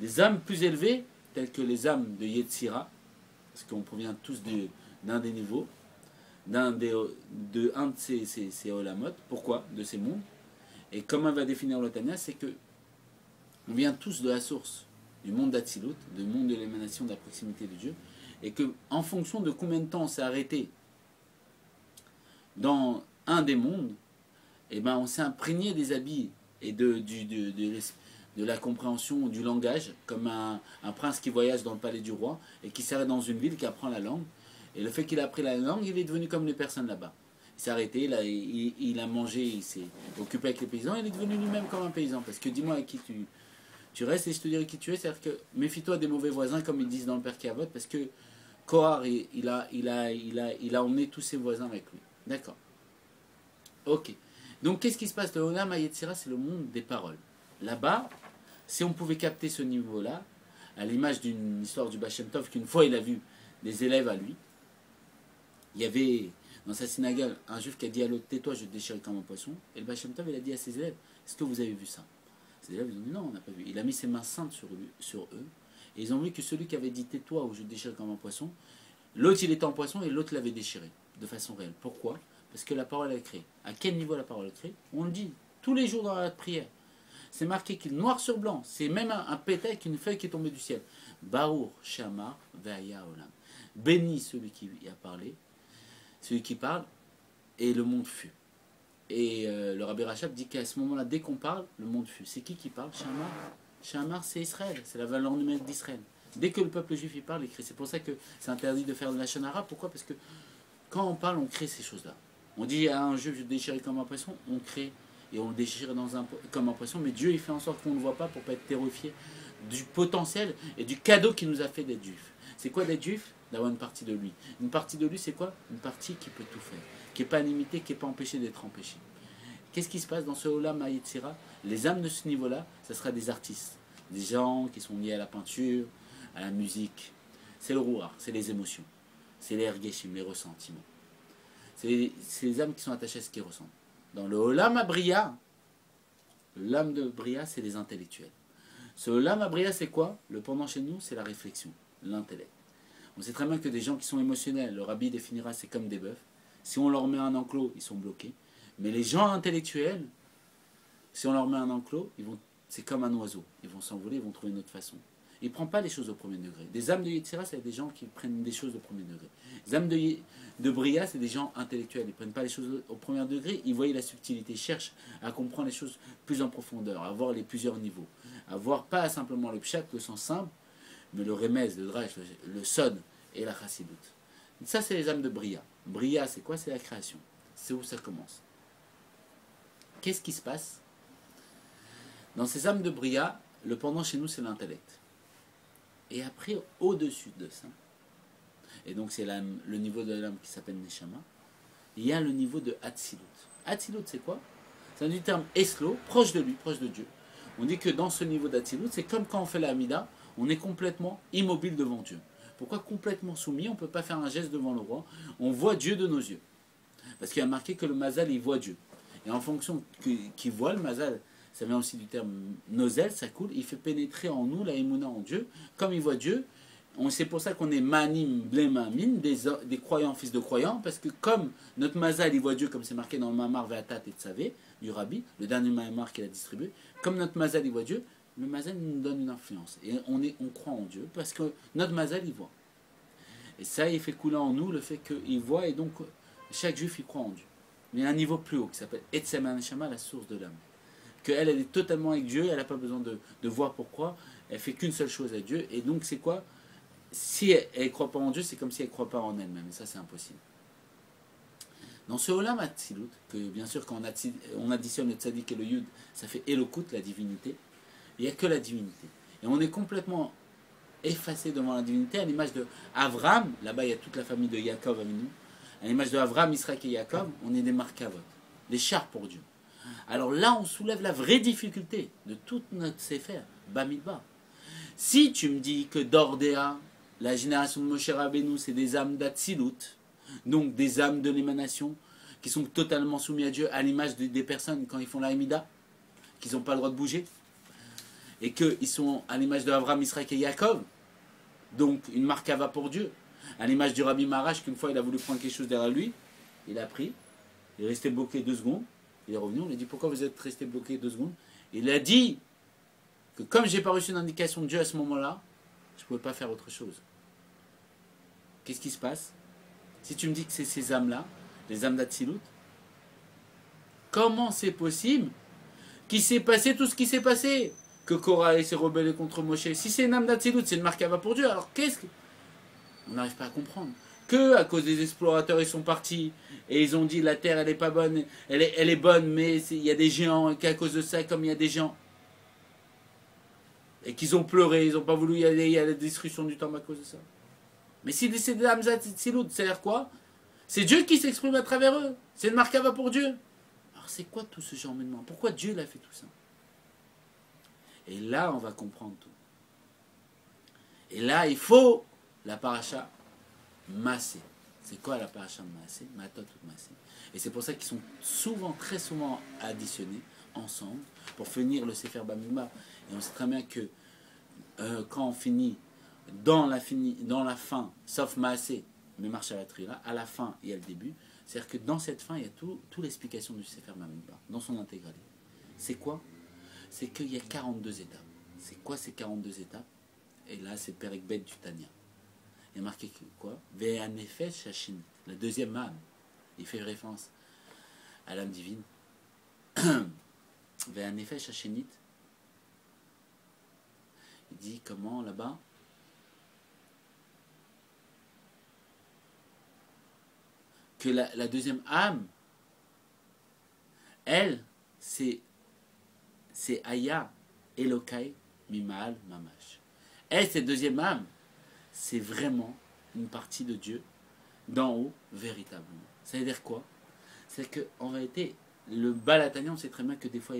Les âmes plus élevées, telles que les âmes de Yetzira, parce qu'on provient tous d'un des niveaux, un de ces olamot. Pourquoi? De ces mondes. Et comme elle va définir l'Otania, c'est que on vient tous de la source, du monde d'Atsilut, du monde de l'émanation de la proximité de Dieu, et que en fonction de combien de temps on s'est arrêté dans un des mondes, et ben on s'est imprégné des habits et de la compréhension du langage, comme un prince qui voyage dans le palais du roi et qui s'arrête dans une ville, qui apprend la langue. Et le fait qu'il a appris la langue, il est devenu comme les personnes là-bas. Il s'est arrêté, il a mangé, il s'est occupé avec les paysans, il est devenu lui-même comme un paysan. Parce que dis-moi avec qui tu restes et je te dirai qui tu es. C'est-à-dire que méfie-toi des mauvais voisins, comme ils disent dans le Père Kavod, parce que Kohar, il a emmené tous ses voisins avec lui. D'accord. Ok. Donc qu'est-ce qui se passe? Le Olam HaYetzira, c'est le monde des paroles. Là-bas, si on pouvait capter ce niveau-là, à l'image d'une histoire du Baal Shem Tov, qu'une fois il a vu des élèves à lui, il y avait dans sa synagogue un juif qui a dit à l'autre, tais-toi, je te déchirer comme un poisson. Et le Baal Shem Tov, il a dit à ses élèves, est-ce que vous avez vu ça? Ses élèves, ils ont dit, non, on n'a pas vu. Il a mis ses mains saintes sur eux, et ils ont vu que celui qui avait dit, tais-toi ou je te déchire comme un poisson, l'autre il était en poisson et l'autre l'avait déchiré, de façon réelle. Pourquoi? Parce que la parole est créée. À quel niveau la parole est créée? On le dit tous les jours dans la prière. C'est marqué qu'il noir sur blanc. C'est même un pétale avec une feuille qui est tombée du ciel. Baruch Shama Ve'aya Olam. Béni celui qui a parlé, celui qui parle, et le monde fut. Et le Rabbi Rachab dit qu'à ce moment-là, dès qu'on parle, le monde fut. C'est qui parle? Shamar. Shamar, c'est Israël. C'est la valeur numérique d'Israël. Dès que le peuple juif il parle, il crée. C'est pour ça que c'est interdit de faire de la shonara. Pourquoi? Parce que quand on parle, on crée ces choses-là. On dit à un juif, je déchirer comme un poisson, on crée. Et on le déchire comme un poisson, mais Dieu il fait en sorte qu'on ne le voit pas pour ne pas être terrifié du potentiel et du cadeau qu'il nous a fait d'être juif. C'est quoi d'être juif? D'avoir une partie de lui. Une partie de lui, c'est quoi? Une partie qui peut tout faire, qui n'est pas limitée, qui n'est pas empêchée d'être empêchée. Qu'est-ce qui se passe dans ce Olam HaYetzira? Les âmes de ce niveau-là, ce sera des artistes, des gens qui sont liés à la peinture, à la musique. C'est le rouar, c'est les émotions, c'est les ergeshim, les ressentiments. C'est les âmes qui sont attachées à ce qu'ils ressentent. Dans le Olam HaBriya, l'âme de Bria, c'est les intellectuels. Ce Olam HaBriya, c'est quoi? Le pendant chez nous, c'est la réflexion, l'intellect. On sait très bien que des gens qui sont émotionnels, le rabbi définira, c'est comme des bœufs. Si on leur met un enclos, ils sont bloqués. Mais les gens intellectuels, si on leur met un enclos, c'est comme un oiseau. Ils vont s'envoler, ils vont trouver une autre façon. Ils ne prennent pas les choses au premier degré. Des âmes de Yetzira, c'est des gens qui prennent des choses au premier degré. Les âmes de Bria, c'est des gens intellectuels. Ils ne prennent pas les choses au premier degré. Ils voient la subtilité. Ils cherchent à comprendre les choses plus en profondeur, à voir les plusieurs niveaux. À voir pas simplement le pshat, le sens simple, mais le remez, le drash, le sod et la chassidout. Ça, c'est les âmes de Bria. Bria, c'est quoi? C'est la création. C'est où ça commence. Qu'est-ce qui se passe? Dans ces âmes de Bria, le pendant chez nous, c'est l'intellect. Et après, au-dessus de ça, et donc c'est le niveau de l'âme qui s'appelle Neshama, il y a le niveau de Hatzilut. Hatzilut, c'est quoi? C'est du terme Eslo, proche de lui, proche de Dieu. On dit que dans ce niveau d'Hatzilut, c'est comme quand on fait la Hamida, on est complètement immobile devant Dieu. Pourquoi complètement soumis? On ne peut pas faire un geste devant le roi. On voit Dieu de nos yeux. Parce qu'il y a marqué que le Mazal, il voit Dieu. Et en fonction qu'il voit le Mazal, ça vient aussi du terme nozel, ça coule, il fait pénétrer en nous la émouna en Dieu. Comme il voit Dieu, c'est pour ça qu'on est manim, blemamin, des croyants, fils de croyants, parce que comme notre mazal, il voit Dieu, comme c'est marqué dans le Mamar Ve'atat et Tsavé, du Rabbi, le dernier Mamar qu'il a distribué, comme notre mazal, il voit Dieu, le mazal nous donne une influence. Et on croit en Dieu, parce que notre mazal, il voit. Et ça, il fait couler en nous le fait qu'il voit, et donc chaque juif, il croit en Dieu. Mais il y a un niveau plus haut qui s'appelle Etzem HaNeshama, la source de l'âme. Qu'elle, elle est totalement avec Dieu, elle n'a pas besoin de voir pourquoi, elle fait qu'une seule chose à Dieu, et donc c'est quoi? Si elle ne croit pas en Dieu, c'est comme si elle ne croit pas en elle-même, et ça c'est impossible. Dans ce Olam Hatzilut, que bien sûr quand on additionne le Tzadik et le Yud, ça fait Elokut, la divinité, il n'y a que la divinité. Et on est complètement effacé devant la divinité, à l'image de Avram, là-bas il y a toute la famille de Yaakov Avinu. À l'image de Avraham, Israël et Jacob, on est des markavot, des chars pour Dieu. Alors là, on soulève la vraie difficulté de toute notre Sefer, Bamidbar. Si tu me dis que d'Ordéa, la génération de Moshe Rabbeinu, c'est des âmes d'Atsilut, donc des âmes de l'émanation, qui sont totalement soumis à Dieu, à l'image des personnes quand ils font la Hamida, qu'ils n'ont pas le droit de bouger, et qu'ils sont à l'image de Avraham, Israël et Jacob, donc une markava pour Dieu, à l'image du Rabbi Marash, qu'une fois il a voulu prendre quelque chose derrière lui, il a pris, il est resté bloqué 2 secondes, il est revenu, on lui a dit pourquoi vous êtes resté bloqué 2 secondes, il a dit que comme j'ai pas reçu une indication de Dieu à ce moment-là, je ne pouvais pas faire autre chose. Qu'est-ce qui se passe? Si tu me dis que c'est ces âmes-là, les âmes d'Atsilut, comment c'est possible qu'il s'est passé tout ce qui s'est passé? Que Korah s'est rebellé contre Moshe. Si c'est une âme d'Atsilut, c'est une markava pour Dieu, alors qu'est-ce que... On n'arrive pas à comprendre. Que à cause des explorateurs, ils sont partis et ils ont dit la terre, elle est pas bonne, elle est bonne, mais il y a des géants, et qu'à cause de ça, comme il y a des géants, et qu'ils ont pleuré, ils n'ont pas voulu y aller, il y a la destruction du temple à cause de ça. Mais si c'est des âmes d'Atsilut, c'est-à-dire quoi? C'est Dieu qui s'exprime à travers eux. C'est une markava pour Dieu. Alors c'est quoi tout ce genre de mots? Pourquoi Dieu l'a fait tout ça? Et là, on va comprendre tout. Et là, il faut la paracha Massé. C'est quoi la paracha Massé? Matot ou Massé. Et c'est pour ça qu'ils sont souvent, très souvent additionnés ensemble pour finir le Sefer Bamidbar. Et on sait très bien que quand on finit dans la fin, sauf Massé, mais marche à la trila, à la fin, il y a le début. C'est-à-dire que dans cette fin, il y a toute l'explication du Sefer Bamidbar, dans son intégralité. C'est quoi? C'est qu'il y a 42 étapes. C'est quoi ces 42 étapes? Et là, c'est Perek Bet du Tanya. Il y a marqué quoi? Ve'anefesh Hashinit, la deuxième âme. Il fait référence à l'âme divine. Ve'anefesh Hashinit. Il dit comment là-bas? Que la deuxième âme, elle, c'est Aya Elokai Mimal Mamash. Elle, cette deuxième âme, c'est vraiment une partie de Dieu d'en haut, véritablement. Ça veut dire quoi? C'est qu'en réalité, le Balatania, on sait très bien que des fois,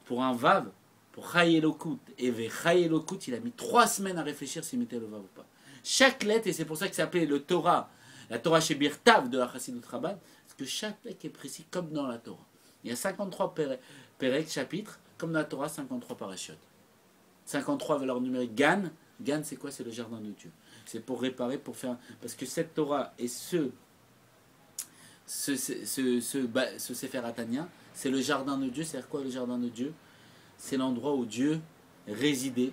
pour un Vav, pour Chayelokut et Vechayelokut, il a mis 3 semaines à réfléchir s'il mettait le Vav ou pas. Chaque lettre, et c'est pour ça que c'est appelé le Torah, la Torah chez Birtav de la Chassidut Rabbah, parce que chaque lettre est précis comme dans la Torah. Il y a 53 Perek, chapitres, comme dans la Torah, 53 parashiot. 53 valeurs numériques. Gan, c'est quoi? C'est le jardin de Dieu. C'est pour réparer, pour faire... Parce que cette Torah et ce Sefer Atania, c'est le jardin de Dieu. C'est-à-dire quoi le jardin de Dieu? C'est l'endroit où Dieu résidait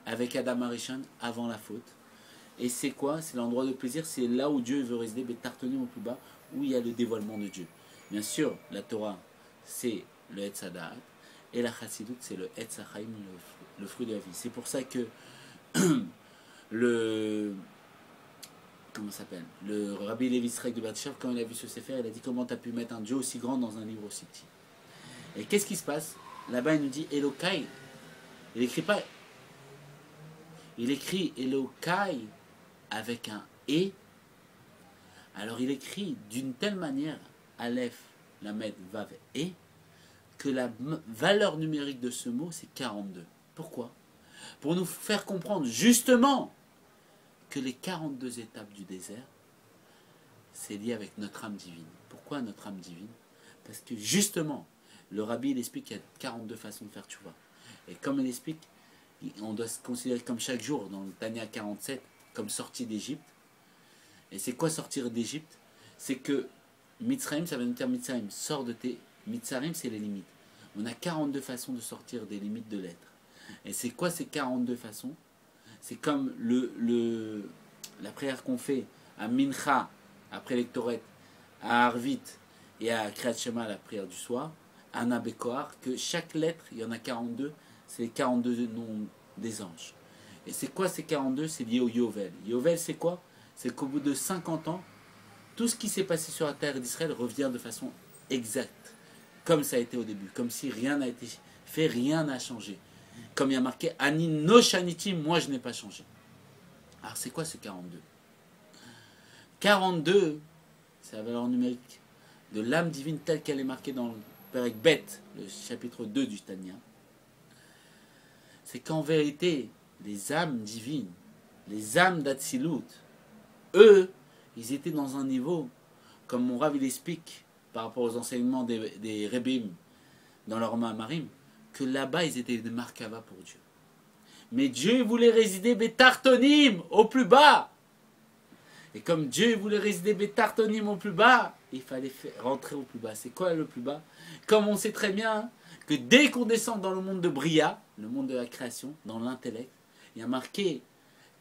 avec Adam Arishon avant la faute. Et c'est quoi? C'est l'endroit de plaisir. C'est là où Dieu veut résider, Betartonim au plus bas, où il y a le dévoilement de Dieu. Bien sûr, la Torah, c'est le Etz Hadaat, et la Chassidut, c'est le Etz Hachaim, le fruit de la vie. C'est pour ça que le Rabbi Levi Strek de Batsheva, quand il a vu ce Sefer, il a dit comment tu as pu mettre un Dieu aussi grand dans un livre aussi petit. Et qu'est-ce qui se passe? Là-bas, il nous dit Elokai. Il écrit pas. Il écrit Elokai avec un E. Alors il écrit d'une telle manière, Aleph, Lamed, Vav, E, que la valeur numérique de ce mot, c'est 42. Pourquoi? Pour nous faire comprendre justement que les 42 étapes du désert, c'est lié avec notre âme divine. Pourquoi notre âme divine? Parce que justement, le Rabbi il explique qu'il y a 42 façons de faire tchouva. Et comme il explique, on doit se considérer comme chaque jour, dans le Tanya 47, comme sortie d'Égypte. Et c'est quoi sortir d'Égypte? C'est que Mitzrayim, ça veut dire Mitzrayim, sort de tes... Mitzarim, c'est les limites. On a 42 façons de sortir des limites de l'être. Et c'est quoi ces 42 façons? C'est comme la prière qu'on fait à Mincha, après l'Ektoret, à Arvit et à Kriyat Shema, la prière du soir, à Nabekoar, que chaque lettre, il y en a 42, c'est les 42 noms des anges. Et c'est quoi ces 42? C'est lié au Yovel. Yovel, c'est quoi? C'est qu'au bout de 50 ans, tout ce qui s'est passé sur la terre d'Israël revient de façon exacte, comme ça a été au début, comme si rien n'a été fait, rien n'a changé. Comme il y a marqué Ani no shaniti, moi je n'ai pas changé. Alors c'est quoi ce 42? 42, c'est la valeur numérique de l'âme divine telle qu'elle est marquée dans le Perek Bet, le chapitre 2 du Tanya, c'est qu'en vérité, les âmes divines, les âmes d'Atsilut, eux, ils étaient dans un niveau, comme mon Rav il explique, par rapport aux enseignements des Rebbeim dans leur Maharim, que là-bas, ils étaient des Markava pour Dieu. Mais Dieu voulait résider Betartonim, au plus bas. Et comme Dieu voulait résider Betartonim au plus bas, il fallait rentrer au plus bas. C'est quoi le plus bas? Comme on sait très bien que dès qu'on descend dans le monde de Bria, le monde de la création, dans l'intellect, il y a marqué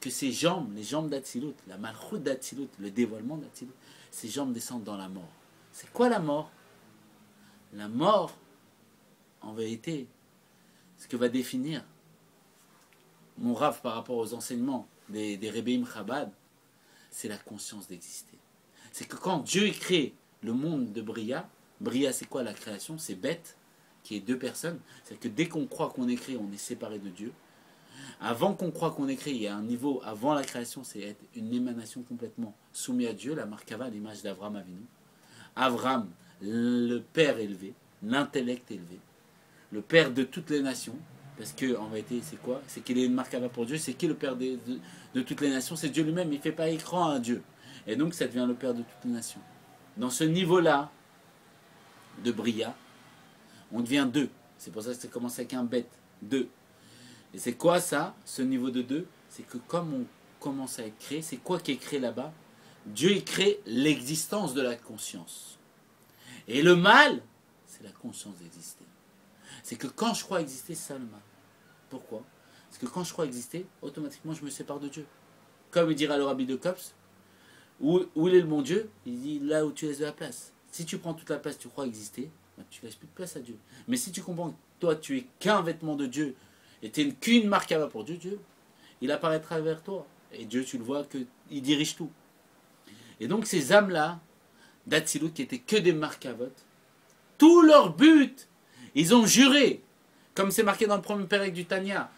que ces jambes, les jambes d'Atsilut, la malchoute d'Atsilut, le dévoilement d'Atsilut, ces jambes descendent dans la mort. C'est quoi la mort? La mort, en vérité, ce que va définir mon Rav par rapport aux enseignements des Rebbeim Chabad, c'est la conscience d'exister. C'est que quand Dieu crée le monde de Bria, Bria c'est quoi la création? C'est bête, qui est deux personnes. C'est que dès qu'on croit qu'on est créé, on est séparé de Dieu. Avant qu'on croit qu'on est créé, il y a un niveau avant la création, c'est être une émanation complètement soumise à Dieu, la Markava, l'image d'Avram Avinu. Avram, le père élevé, l'intellect élevé, le père de toutes les nations. Parce que en vérité, c'est quoi? C'est qu'il est une Markava pour Dieu. C'est qui le père de toutes les nations? C'est Dieu lui-même. Il ne fait pas écran à Dieu. Et donc, ça devient le père de toutes les nations. Dans ce niveau-là de Bria, on devient deux. C'est pour ça que ça commence avec un bête. Deux. Et c'est quoi ça, ce niveau de deux? C'est que comme on commence à être créé, c'est quoi qui est créé là-bas? Dieu il crée l'existence de la conscience. Et le mal, c'est la conscience d'exister. C'est que quand je crois exister, c'est ça le mal. Pourquoi? Parce que quand je crois exister, automatiquement je me sépare de Dieu. Comme il dira le rabbi de Kops, où il est le bon Dieu? Il dit là où tu laisses de la place. Si tu prends toute la place, tu crois exister, ben, tu laisses plus de place à Dieu. Mais si tu comprends que toi tu es qu'un vêtement de Dieu, et tu n'es qu'une marque à pour Dieu, Dieu, il apparaîtra vers toi. Et Dieu, tu le vois, qu'il dirige tout. Et donc ces âmes-là, d'Atsilut, qui étaient que des markavot, tout leur but, ils ont juré, comme c'est marqué dans le premier Perek du Tanya,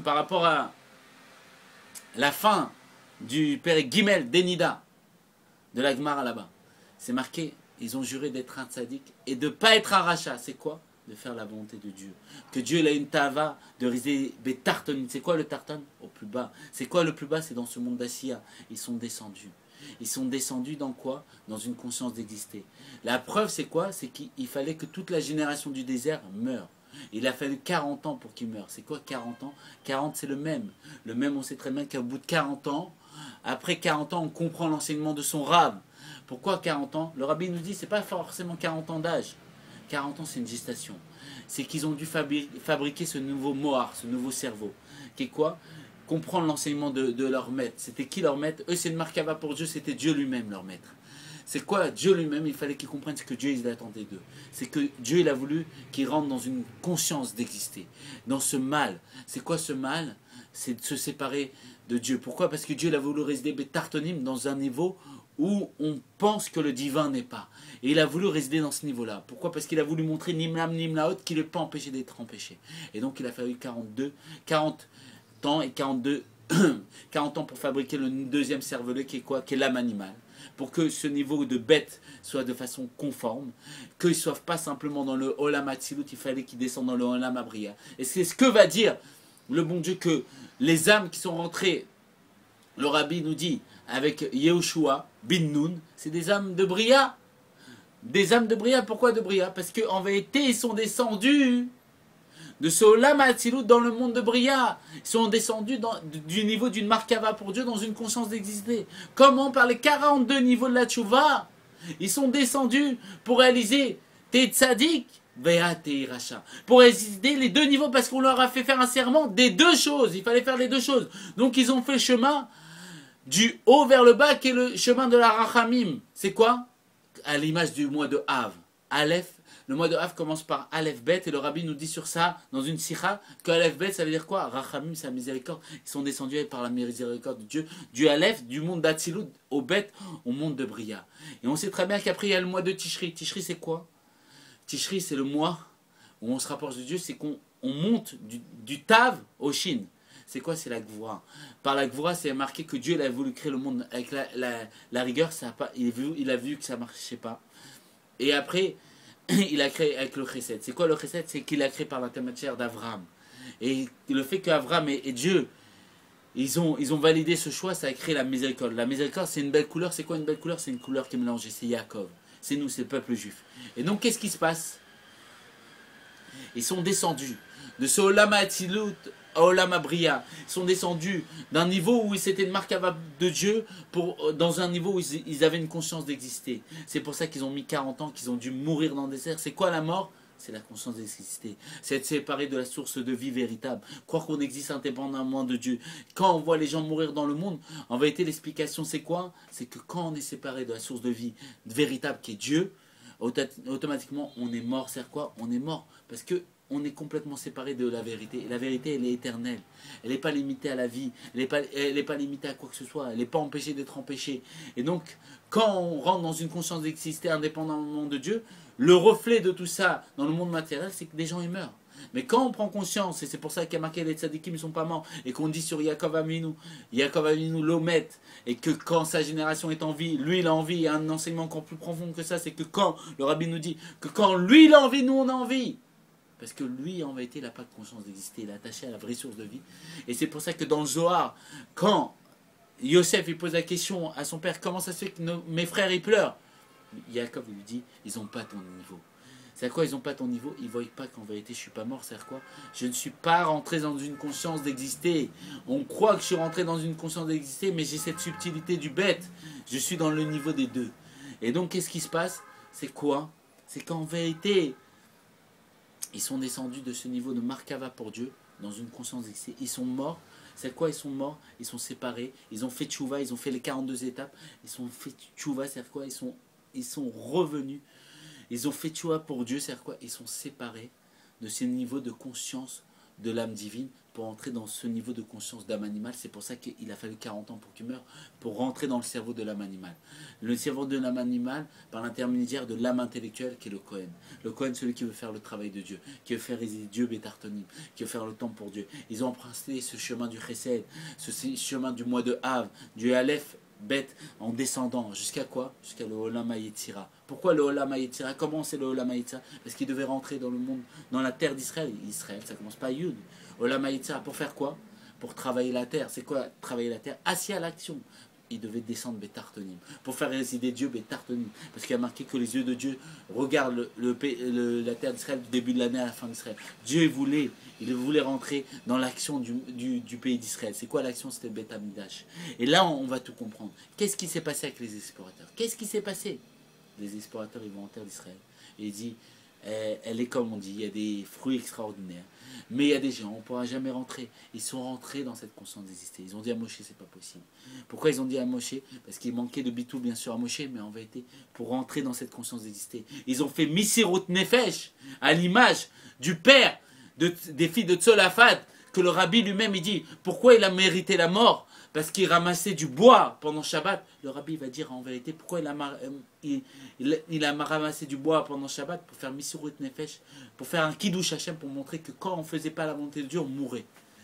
par rapport à la fin du Perek Gimel d'Enida, de la Gemara là-bas. C'est marqué, ils ont juré d'être un tzaddik et de ne pas être un rachat. C'est quoi? De faire la volonté de Dieu. Que Dieu il a une tava de riser des tartonim. C'est quoi le tarton? Au plus bas. C'est quoi le plus bas? C'est dans ce monde d'Assia. Ils sont descendus. Ils sont descendus dans quoi? Dans une conscience d'exister. La preuve c'est quoi? C'est qu'il fallait que toute la génération du désert meure. Il a fallu 40 ans pour qu'il meure. C'est quoi 40 ans? 40 c'est le même. Le même on sait très bien qu'au bout de 40 ans, après 40 ans on comprend l'enseignement de son rab. Pourquoi 40 ans? Le rabbi nous dit c'est pas forcément 40 ans d'âge. 40 ans c'est une gestation. C'est qu'ils ont dû fabriquer ce nouveau mohar, ce nouveau cerveau. Qui est quoi? Comprendre l'enseignement de leur maître. C'était qui leur maître? Eux c'est une markava pour Dieu, c'était Dieu lui-même leur maître. C'est quoi Dieu lui-même? Il fallait qu'ils comprennent ce que Dieu il attendait d'eux. C'est que Dieu il a voulu qu'ils rentrent dans une conscience d'exister. Dans ce mal. C'est quoi ce mal? C'est de se séparer de Dieu. Pourquoi? Parce que Dieu il a voulu résider Betartonim dans un niveau où on pense que le divin n'est pas. Et il a voulu résider dans ce niveau-là. Pourquoi? Parce qu'il a voulu montrer Nimlam Nimlaot qu'il n'est pas empêché d'être empêché. Et donc il a fallu 40 ans et 40 ans pour fabriquer le deuxième cervelet qui est quoi? Qui est l'âme animale. Pour que ce niveau de bête soit de façon conforme, qu'ils ne soient pas simplement dans le Olam Atzilut, il fallait qu'ils descendent dans le Olam Abria. Et c'est ce que va dire le bon Dieu, que les âmes qui sont rentrées, le rabbi nous dit, avec Yehoshua, Bin Nun, c'est des âmes de Bria. Des âmes de Bria, pourquoi de Bria? Parce qu'en vérité, ils sont descendus de ce Olam Atzilut dans le monde de Bria. Ils sont descendus du niveau d'une markava pour Dieu dans une conscience d'exister. Comment? Par les 42 niveaux de la tchouva, ils sont descendus pour réaliser Te Tzadik, Vea Te Racha. Pour réaliser les deux niveaux parce qu'on leur a fait faire un serment des deux choses. Il fallait faire les deux choses. Donc ils ont fait le chemin du haut vers le bas qui est le chemin de la Rachamim. C'est quoi? À l'image du mois de Av. Aleph. Le mois de Av commence par Aleph Bet et le rabbi nous dit sur ça, dans une sikha, que Aleph Bet ça veut dire quoi? Rachamim, c'est la miséricorde. Ils sont descendus par la miséricorde de Dieu, du Aleph, du monde d'Atsilut, au Bet, au monde de Bria. Et on sait très bien qu'après il y a le mois de Tishri. Tishri c'est quoi? Tishri c'est le mois où on se rapproche de Dieu, c'est qu'on monte du Tav au Shin. C'est quoi? C'est la Gvoura. Par la Gvoura, c'est marqué que Dieu il a voulu créer le monde avec la rigueur. Ça a pas, il a vu que ça ne marchait pas. Et après, il a créé avec le Chesed. C'est quoi le Chesed? C'est qu'il a créé par l'intermédiaire d'Abraham. Et le fait qu'Abraham et Dieu, ils ont validé ce choix, ça a créé la miséricorde. La miséricorde, c'est une belle couleur. C'est quoi une belle couleur? C'est une couleur qui est mélangée. C'est Yaakov. C'est nous, c'est le peuple juif. Et donc, qu'est-ce qui se passe? Ils sont descendus de ce Olam Hatzilut à Olam Abria. Ils sont descendus d'un niveau où c'était une marque de Dieu dans un niveau où ils avaient une conscience d'exister. C'est pour ça qu'ils ont mis 40 ans, qu'ils ont dû mourir dans le désert. C'est quoi la mort? C'est la conscience d'exister. C'est être séparé de la source de vie véritable. Croire qu'on existe indépendamment de Dieu. Quand on voit les gens mourir dans le monde, en vérité, l'explication c'est quoi? C'est que quand on est séparé de la source de vie véritable qui est Dieu, automatiquement on est mort. C'est quoi? On est mort parce que on est complètement séparé de la vérité. Et la vérité, elle est éternelle. Elle n'est pas limitée à la vie. Elle n'est pas limitée à quoi que ce soit. Elle n'est pas empêchée d'être empêchée. Et donc, quand on rentre dans une conscience d'exister indépendamment de Dieu, le reflet de tout ça dans le monde matériel, c'est que des gens y meurent. Mais quand on prend conscience, et c'est pour ça qu'il y a marqué les tzadikim ne sont pas morts, et qu'on dit sur Yaakov Avinu l'omet, et que quand sa génération est en vie, lui il a envie, il y a un enseignement encore plus profond que ça, c'est que quand, le rabbi nous dit, que quand lui il a envie, nous on a envie. Parce que lui, en vérité, il n'a pas de conscience d'exister. Il est attaché à la vraie source de vie. Et c'est pour ça que dans le Zohar, quand Yosef il pose la question à son père, comment ça se fait que mes frères ils pleurent? Yaakov lui dit, ils n'ont pas ton niveau. C'est à quoi ils n'ont pas ton niveau? Ils ne voient pas qu'en vérité je ne suis pas mort. C'est à quoi? Je ne suis pas rentré dans une conscience d'exister. On croit que je suis rentré dans une conscience d'exister, mais j'ai cette subtilité du bête. Je suis dans le niveau des deux. Et donc qu'est-ce qui se passe? C'est quoi? C'est qu'en vérité, ils sont descendus de ce niveau de Markava pour Dieu, dans une conscience d'exister. Ils sont morts. C'est quoi? Ils sont morts, ils sont séparés, ils ont fait tchouva, ils ont fait les 42 étapes. Ils ont fait tchouva, c'est quoi? Ils sont revenus. Ils ont fait tchouva pour Dieu, c'est quoi? Ils sont séparés de ce niveau de conscience de l'âme divine pour entrer dans ce niveau de conscience d'âme animale. C'est pour ça qu'il a fallu 40 ans pour qu'il meure, pour rentrer dans le cerveau de l'âme animale. Le cerveau de l'âme animale, par l'intermédiaire de l'âme intellectuelle qui est le Kohen. Le Kohen, celui qui veut faire le travail de Dieu, qui veut faire résider Dieu Bétartonim, qui veut faire le temps pour Dieu. Ils ont emprunté ce chemin du Chesed, ce chemin du mois de Av, du Aleph, bête en descendant jusqu'à quoi? Jusqu'à le Olam HaYetzira. Pourquoi le Olam HaYetzira? Comment c'est le Olam HaYetzira? Parce qu'il devait rentrer dans le monde, dans la terre d'Israël. Israël, ça commence pas Yud. Olam HaYetzira, pour faire quoi? Pour travailler la terre. C'est quoi travailler la terre? Assis à l'action. Il devait descendre Bétartonim. Pour faire résider Dieu Bétartonim. Parce qu'il y a marqué que les yeux de Dieu regardent la terre d'Israël du début de l'année à la fin d'Israël. Dieu il voulait rentrer dans l'action du pays d'Israël. C'est quoi l'action? C'était Beth Amikdash. Et là, on va tout comprendre. Qu'est-ce qui s'est passé avec les explorateurs? Qu'est-ce qui s'est passé? Les explorateurs, ils vont en terre d'Israël. Et il dit, elle est comme on dit, il y a des fruits extraordinaires. Mais il y a des gens, on ne pourra jamais rentrer. Ils sont rentrés dans cette conscience d'exister. Ils ont dit à Moshe, c'est pas possible. Pourquoi ils ont dit à Moshe? Parce qu'il manquait de bitou, bien sûr, à Moshe, mais en vérité, pour rentrer dans cette conscience d'exister. Ils ont fait Misirut Nefesh, à l'image du père des filles de Tzolafat, que le rabbi lui-même, il dit, pourquoi il a mérité la mort? Parce qu'il ramassait du bois pendant Shabbat. Le rabbi va dire en vérité pourquoi il a ramassé du bois pendant Shabbat pour faire Misirut Nefesh, pour faire un Kiddush Hashem, pour montrer que quand on ne faisait pas la volonté de Dieu, on mourait.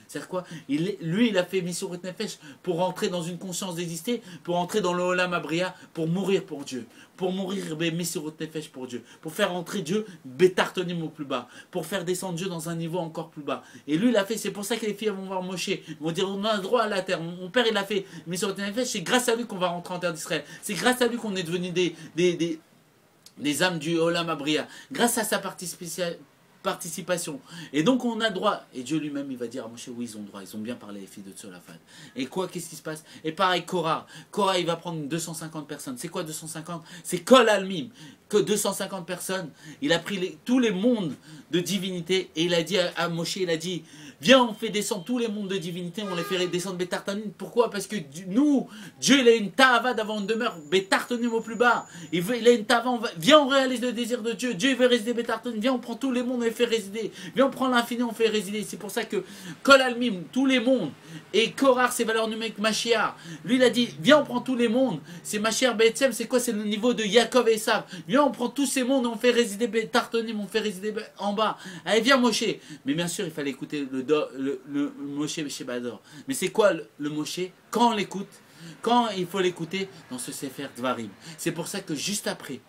C'est-à-dire quoi? Lui, il a fait Misirut Nefesh pour rentrer dans une conscience d'exister, pour entrer dans le Olam Abria, pour mourir pour Dieu. Pour mourir Misirut Nefesh pour Dieu. Pour faire entrer Dieu Bétartonim au plus bas. Pour faire descendre Dieu dans un niveau encore plus bas. Et lui, il a fait, c'est pour ça que les filles vont voir Moshe. Ils vont dire, on a droit à la terre. Mon père, il a fait Misirut Nefesh. C'est grâce à lui qu'on va rentrer en terre d'Israël. C'est grâce à lui qu'on est devenu des âmes du Olam Abria. Grâce à sa participation. Et donc on a droit. Et Dieu lui-même, il va dire à Moshe, oui, ils ont droit. Ils ont bien parlé, les filles de Tzolafat. Et quoi, qu'est-ce qui se passe? Et pareil, Korah. Korah, il va prendre 250 personnes. C'est quoi 250? C'est Kol Almim. Que 250 personnes. Il a pris tous les mondes de divinité. Et il a dit à Moshe, il a dit, viens, on fait descendre tous les mondes de divinité. On les fait descendre Bétartonim. Pourquoi? Parce que nous, Dieu, il a une tava d'avoir une demeure Bétartonim au plus bas. Il a une tava. Viens, on réalise le désir de Dieu. Dieu, il veut résider Bétartonim. Viens, on prend tous les mondes, on les fait résider. Viens, on prend l'infini, on fait résider. C'est pour ça que Kol Almim, tous les mondes, et Korah, ses valeurs numériques, Mashiach. Lui, il a dit, viens, on prend tous les mondes. C'est Mashiach Be'etzem, c'est quoi? C'est le niveau de Yaakov et Esav. Viens, Viens, on prend tous ces mondes, on fait résider Tartonim, on fait résider en bas. Allez, viens, Moshe. Mais bien sûr, il fallait écouter le Moshe Shebador. Mais c'est quoi le Moshe? Quand on l'écoute, quand il faut l'écouter dans ce Sefer Dvarim. C'est pour ça que juste après,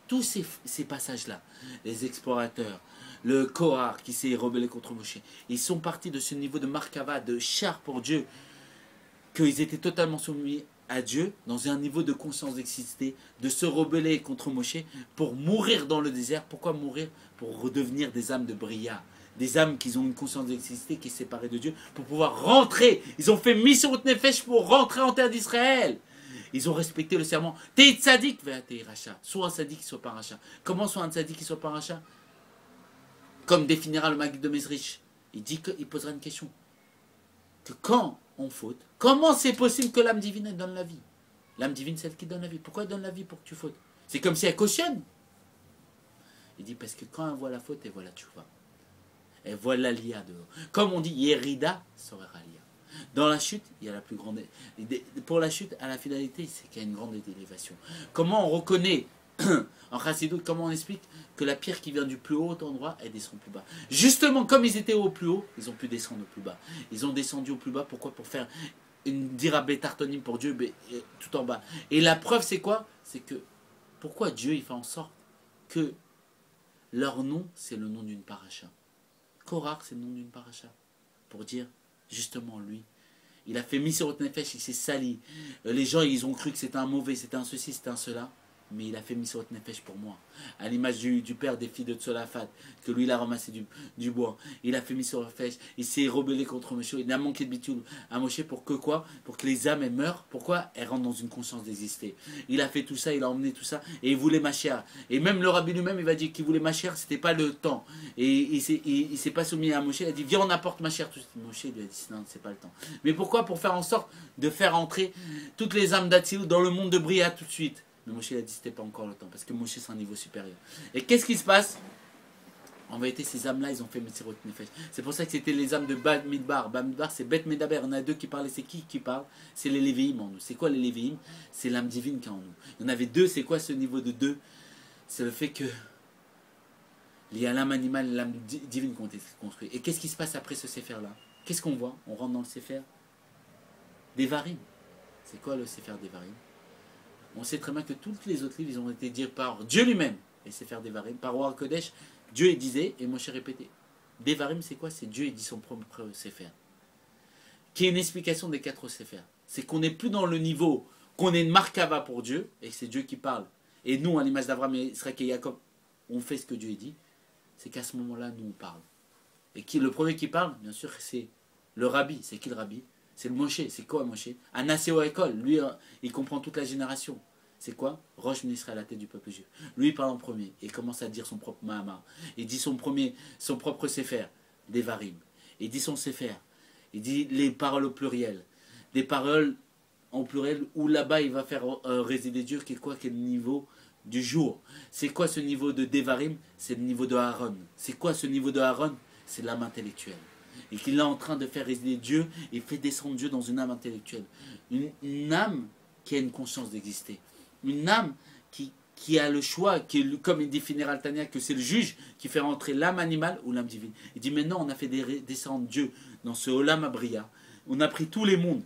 tous ces passages-là, les explorateurs, le Kohar qui s'est rebellé contre Moshe, ils sont partis de ce niveau de Markava, de char pour Dieu, qu'ils étaient totalement soumis à Dieu, dans un niveau de conscience d'exister, de se rebeller contre Moshe, pour mourir dans le désert. Pourquoi mourir? Pour redevenir des âmes de Bria, des âmes qui ont une conscience d'exister, qui est séparée de Dieu, pour pouvoir rentrer. Ils ont fait Misirut Nefesh pour rentrer en terre d'Israël. Ils ont respecté le serment. T'es tzadik, t'es racha. Soit un tzadik, soit pas un racha. Comment soit un tzadik, soit pas un racha? Comme définira le Maguid de Mezrich. Il dit qu'il posera une question. Que quand on faute, comment c'est possible que l'âme divine elle donne la vie? L'âme divine, c'est elle qui donne la vie. Pourquoi elle donne la vie pour que tu fautes? C'est comme si elle cautionne. Il dit parce que quand elle voit la faute, elle voit la tchouva. Elle voit l'aliyah dehors. Comme on dit, Yerida sera aliyah. Dans la chute, il y a la plus grande... Pour la chute, à la finalité, c'est qu'il y a une grande élévation. Comment on reconnaît, en Chassidut, comment on explique que la pierre qui vient du plus haut endroit, elle descend plus bas. Justement, comme ils étaient au plus haut, ils ont pu descendre au plus bas. Ils ont descendu au plus bas, pourquoi? Pour faire une dirabé tartonim pour Dieu, tout en bas. Et la preuve, c'est quoi? C'est que, pourquoi Dieu, il fait en sorte que leur nom, c'est le nom d'une paracha. Korach, c'est le nom d'une paracha. Pour dire, justement, lui, il a fait Misirut Nefesh, il s'est sali. Les gens, ils ont cru que c'était un mauvais, c'était un ceci, c'était un cela. Mais il a fait Misirut Nefesh pour moi. À l'image du père des filles de Tsolafat, que lui, il a ramassé du bois. Il a fait Misirut Nefesh, il s'est rebellé contre Moshe. Il a manqué de bitoul à Moshe pour que quoi? Pour que les âmes, elles meurent. Pourquoi? Elles rentrent dans une conscience d'exister. Il a fait tout ça, il a emmené tout ça, et il voulait Mashiach. Et même le rabbi lui-même, il va dire qu'il voulait Mashiach, c'était pas le temps. Et il s'est pas soumis à Moshe, il a dit, viens, on apporte Mashiach. Moshe lui a dit, non, c'est pas le temps. Mais pourquoi? Pour faire en sorte de faire entrer toutes les âmes d'Atzilut dans le monde de Bria tout de suite. Mais Moshe a dit que ce n'était pas encore le temps, parce que Moshe c'est un niveau supérieur. Et qu'est-ce qui se passe? En vérité, ces âmes-là, ils ont fait Misirut Nefesh. C'est pour ça que c'était les âmes de Bad Midbar. Bad Midbar, c'est Bet Medaber. On a deux qui parlaient. C'est qui parle? C'est les Lévéim en nous. C'est quoi les Lévéim? C'est l'âme divine qui est en nous. Il y en avait deux. C'est quoi ce niveau de deux? C'est le fait que il y a l'âme animale et l'âme divine qui ont été construites. Et qu'est-ce qui se passe après ce Sefer-là? Qu'est-ce qu'on voit? On rentre dans le Sefer Devarim. C'est quoi le Sefer Devarim? On sait très bien que tous les autres livres, ils ont été dits par Dieu lui-même. Et Sefer Devarim, par Roi Kodesh, Dieu il disait, et Moshe répétait. Devarim, c'est quoi? C'est Dieu, il dit son propre Sefer. Qui est une explication des 4 Sefer. C'est qu'on n'est plus dans le niveau, qu'on est une markava pour Dieu, et c'est Dieu qui parle. Et nous, à l'image d'Abraham, Israël et Jacob, on fait ce que Dieu dit. C'est qu'à ce moment-là, nous, on parle. Et le premier qui parle, bien sûr, c'est le rabbi. C'est qui le rabbi? C'est le Moshe. C'est quoi Moshe? Anaseo Ekol. Lui, il comprend toute la génération. C'est quoi? Roche ministre à la tête du peuple juif. Lui, il parle en premier. Et commence à dire son propre Mahamar. Il dit son propre Sefer, Devarim. Il dit son Sefer. Il dit les paroles au pluriel. Des paroles en pluriel où là-bas, il va faire résider Dieu. Qui est quoi? Quel niveau du jour? C'est quoi ce niveau de Devarim? C'est le niveau de Aaron. C'est quoi ce niveau de Aaron? C'est l'âme intellectuelle. Et qu'il est en train de faire résider Dieu et fait descendre Dieu dans une âme intellectuelle. Une âme qui a une conscience d'exister. Une âme qui a le choix, comme il dit Finéral Tania, que c'est le juge qui fait rentrer l'âme animale ou l'âme divine. Il dit maintenant on a fait descendre Dieu dans ce Olam Abria. On a pris tous les mondes.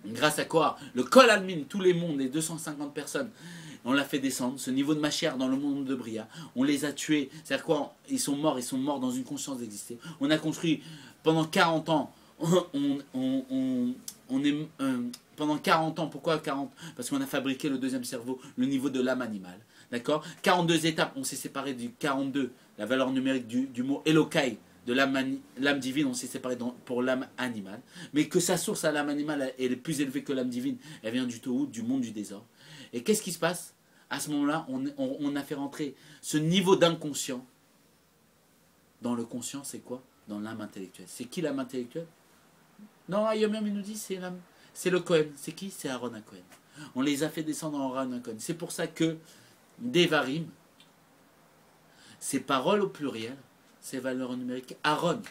Grâce à quoi? Le Kol Almin, tous les mondes, les 250 personnes. On l'a fait descendre, ce niveau de Mashiach dans le monde de Bria. On les a tués. C'est-à-dire quoi? Ils sont morts dans une conscience d'exister. On a construit pendant 40 ans. Pendant 40 ans, pourquoi 40? Parce qu'on a fabriqué le deuxième cerveau, le niveau de l'âme animale. D'accord? 42 étapes, on s'est séparé du 42, la valeur numérique du mot Elokai, de l'âme divine, on s'est séparé pour l'âme animale. Mais que sa source à l'âme animale est plus élevée que l'âme divine, elle vient du Tohu, du monde du désordre. Et qu'est-ce qui se passe? À ce moment-là, on a fait rentrer ce niveau d'inconscient dans le conscient, c'est quoi? Dans l'âme intellectuelle. C'est qui l'âme intellectuelle? Non, Yom il nous dit c'est le Kohen. C'est qui? C'est Aaron à Kohen. On les a fait descendre en Aaron à Kohen. C'est pour ça que Devarim, ces paroles au pluriel, ces valeurs numériques, Aaron.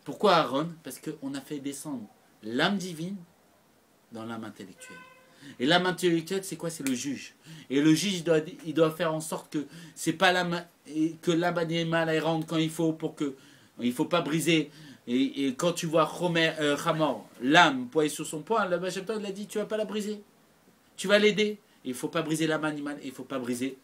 Pourquoi Aaron? Parce qu'on a fait descendre l'âme divine dans l'âme intellectuelle. Et l'âme intellectuelle, c'est quoi? C'est le juge. Et le juge, il doit faire en sorte que c'est pas l'âme, que l'âme animale elle rentre quand il faut pour que il faut pas briser. Et quand tu vois Hamor, l'âme poignée sur son poing, le Baal Shem Tov, il a dit tu vas pas la briser, tu vas l'aider. Il faut pas briser l'âme animale, et il faut pas briser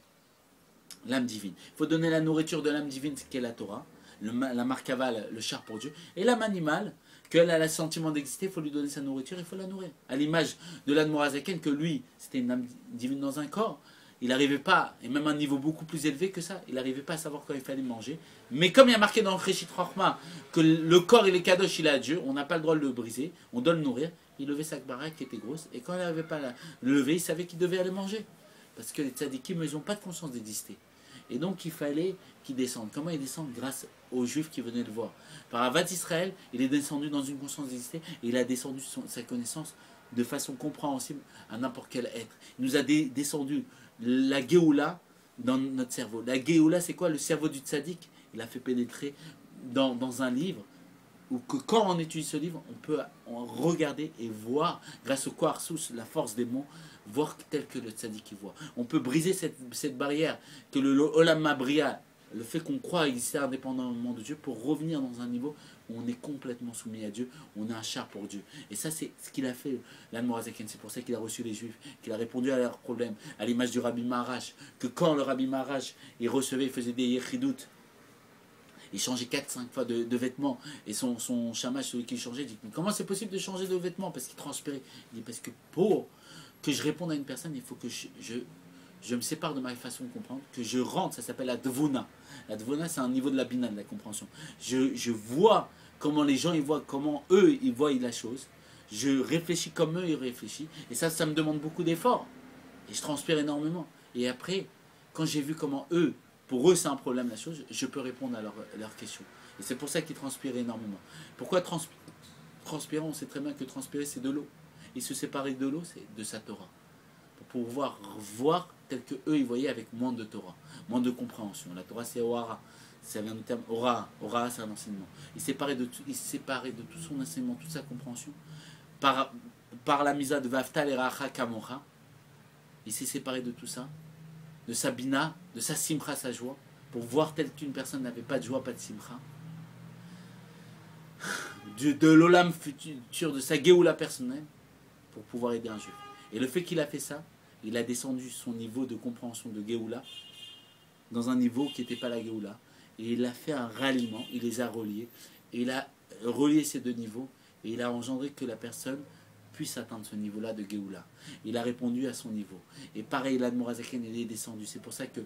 l'âme divine. Il faut donner la nourriture de l'âme divine, ce qu'est la Torah, la markava, le char pour Dieu, et l'âme animale. Qu'elle a le sentiment d'exister, il faut lui donner sa nourriture, il faut la nourrir. À l'image de l'Admorazaken, que lui, c'était une âme divine dans un corps, il n'arrivait pas, et même à un niveau beaucoup plus élevé que ça, il n'arrivait pas à savoir quand il fallait manger. Mais comme il y a marqué dans le Réchit Rochma que le corps et les kadosh, il est à Dieu, on n'a pas le droit de le briser, on doit le nourrir. Il levait sa baraque qui était grosse, et quand il n'avait pas le lever, il savait qu'il devait aller manger. Parce que les tzadikim, ils n'ont pas de conscience d'exister. Et donc il fallait qu'il descende. Comment il descend? Grâce aux Juifs qui venaient le voir. Par Avat Israël, il est descendu dans une conscience d'exister, et il a descendu sa connaissance de façon compréhensible à n'importe quel être. Il nous a descendu la Géoula dans notre cerveau. La Géoula, c'est quoi? Le cerveau du tzaddik. Il a fait pénétrer dans un livre, où que quand on étudie ce livre, on peut en regarder et voir, grâce au Koharsous, la force des mots, voir tel que le tzaddik y voit. On peut briser cette barrière que le Olam Mabria, le fait qu'on croit exister indépendamment de Dieu, pour revenir dans un niveau où on est complètement soumis à Dieu, on est un char pour Dieu. Et ça, c'est ce qu'il a fait, l'Admorazaken. C'est pour ça qu'il a reçu les Juifs, qu'il a répondu à leurs problèmes, à l'image du Rabbi Maharash, que quand le Rabbi Maharash, il recevait, il faisait des yechidout, il changeait 4-5 fois de vêtements, et son chamash, celui qui changeait, dit mais comment c'est possible de changer de vêtements? Parce qu'il transpirait. Il dit parce que pour que je réponde à une personne, il faut que je me sépare de ma façon de comprendre, que je rentre, ça s'appelle la dvuna. La dvuna, c'est un niveau de la bina, de la compréhension. Je vois comment les gens ils voient, comment eux ils voient la chose. Je réfléchis comme eux ils réfléchissent. Et ça me demande beaucoup d'efforts. Et je transpire énormément. Et après, quand j'ai vu comment eux, pour eux c'est un problème la chose, je peux répondre à leurs questions. Et c'est pour ça qu'ils transpirent énormément. Pourquoi transpirer? On sait très bien que transpirer c'est de l'eau. Et se séparer de l'eau, c'est de sa Torah. Pour pouvoir voir tel que eux ils voyaient avec moins de Torah, moins de compréhension. La Torah c'est Ohara, ça vient du terme Ora, Ora c'est un enseignement. Il s'est séparé de tout son enseignement, toute sa compréhension, par la misa de Vaftal et Racha Kamocha. Il s'est séparé de tout ça, de sa bina, de sa simcha, sa joie, pour voir tel qu'une personne n'avait pas de joie, pas de simcha. De l'olam futur, de sa Géoula personnelle, pour pouvoir aider un juif. Et le fait qu'il a fait ça, il a descendu son niveau de compréhension de Géoula dans un niveau qui n'était pas la Géoula. Et il a fait un ralliement, il les a reliés. Et il a relié ces deux niveaux et il a engendré que la personne puisse atteindre ce niveau-là de Géoula. Il a répondu à son niveau. Et pareil, l'Admorazaken, il est descendu. C'est pour ça que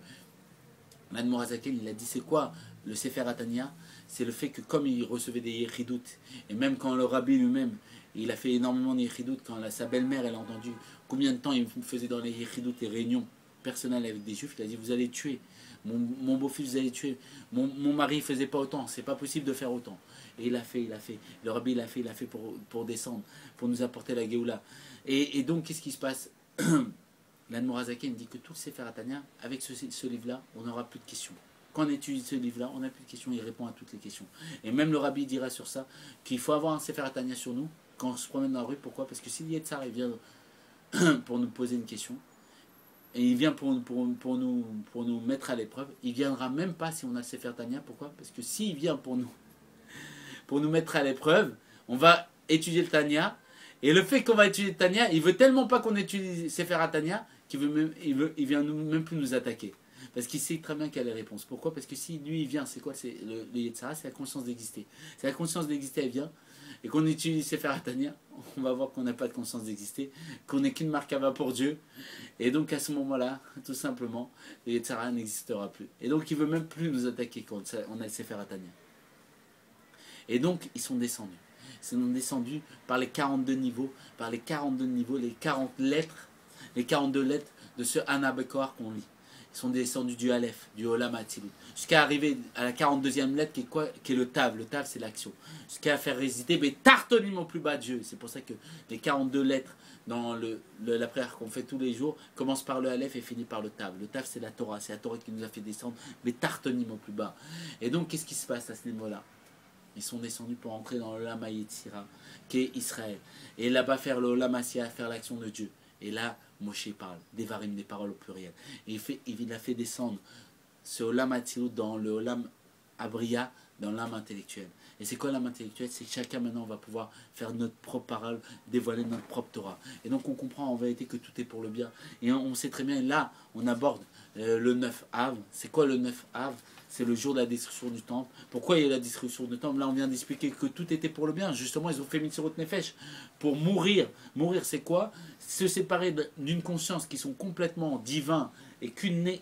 l'Admorazaken, il a dit c'est quoi le Sefer Atania? C'est le fait que comme il recevait des yechidut, et même quand le rabbi lui-même, il a fait énormément de yechidut, quand sa belle-mère elle a entendu combien de temps il faisait dans les yechidut et réunions personnelles avec des juifs, il a dit vous allez tuer, mon beau-fils vous allez tuer, mon mari ne faisait pas autant, c'est pas possible de faire autant. Et il a fait, le rabbi il a fait pour descendre, pour nous apporter la Géoula. Et donc qu'est-ce qui se passe? L'Admorazaken dit que tout le Sefer Atania, avec ce livre-là, on n'aura plus de questions. Quand on étudie ce livre-là, on n'a plus de questions, il répond à toutes les questions. Et même le rabbi dira sur ça qu'il faut avoir un Sefer Atania sur nous quand on se promène dans la rue. Pourquoi? Parce que si Yetzar il vient pour nous poser une question, et il vient pour nous mettre à l'épreuve, il ne viendra même pas si on a le Sefer Atania. Pourquoi? Parce que s'il vient pour nous mettre à l'épreuve, on va étudier le Tania, et le fait qu'on va étudier le Tania, il veut tellement pas qu'on étudie Sefer Atania qu'il vient même plus nous attaquer. Parce qu'il sait très bien quelle est la réponse. Pourquoi? Parce que si lui il vient, c'est quoi? C'est le Yetzara, c'est la conscience d'exister. C'est la conscience d'exister, elle vient. Et qu'on utilise Sefer Atania, on va voir qu'on n'a pas de conscience d'exister, qu'on n'est qu'une markava pour Dieu. Et donc à ce moment-là, tout simplement, le Yetzara n'existera plus. Et donc il ne veut même plus nous attaquer quand on a le Sefer Atania. Et donc ils sont descendus. Ils sont descendus par les 42 niveaux, les 40 lettres, les 42 lettres de ce Anabekor qu'on lit. Ils sont descendus du Aleph, du Olam Hatzilut, jusqu'à arriver à la 42e lettre qui est quoi? Qui est le Tav. Le Tav c'est l'action. Jusqu'à faire résister, mais Tartonim au plus bas de Dieu. C'est pour ça que les 42 lettres dans la prière qu'on fait tous les jours commencent par le Aleph et finissent par le Tav. Le Tav c'est la Torah. C'est la Torah qui nous a fait descendre, mais Tartonim au plus bas. Et donc qu'est-ce qui se passe à ce niveau-là? Ils sont descendus pour entrer dans l'Olam Yetzira, qui est Israël. Et là-bas faire l'Olam Asiya, faire l'action de Dieu. Et là, Moshe parle, Devarim, des paroles au pluriel. Et il a fait descendre ce Olam Hatzilut dans le Olam Abriya, dans l'âme intellectuelle. Et c'est quoi l'âme intellectuelle? C'est que chacun maintenant va pouvoir faire notre propre parole, dévoiler notre propre Torah. Et donc on comprend en vérité que tout est pour le bien. Et on sait très bien, là on aborde le 9 Av. C'est quoi le 9 Av? C'est le jour de la destruction du temple. Pourquoi il y a eu la destruction du temple? Là on vient d'expliquer que tout était pour le bien. Justement ils ont fait Mitzvot Nefesh pour mourir. Mourir c'est quoi? Se séparer d'une conscience qui sont complètement divins et qu'une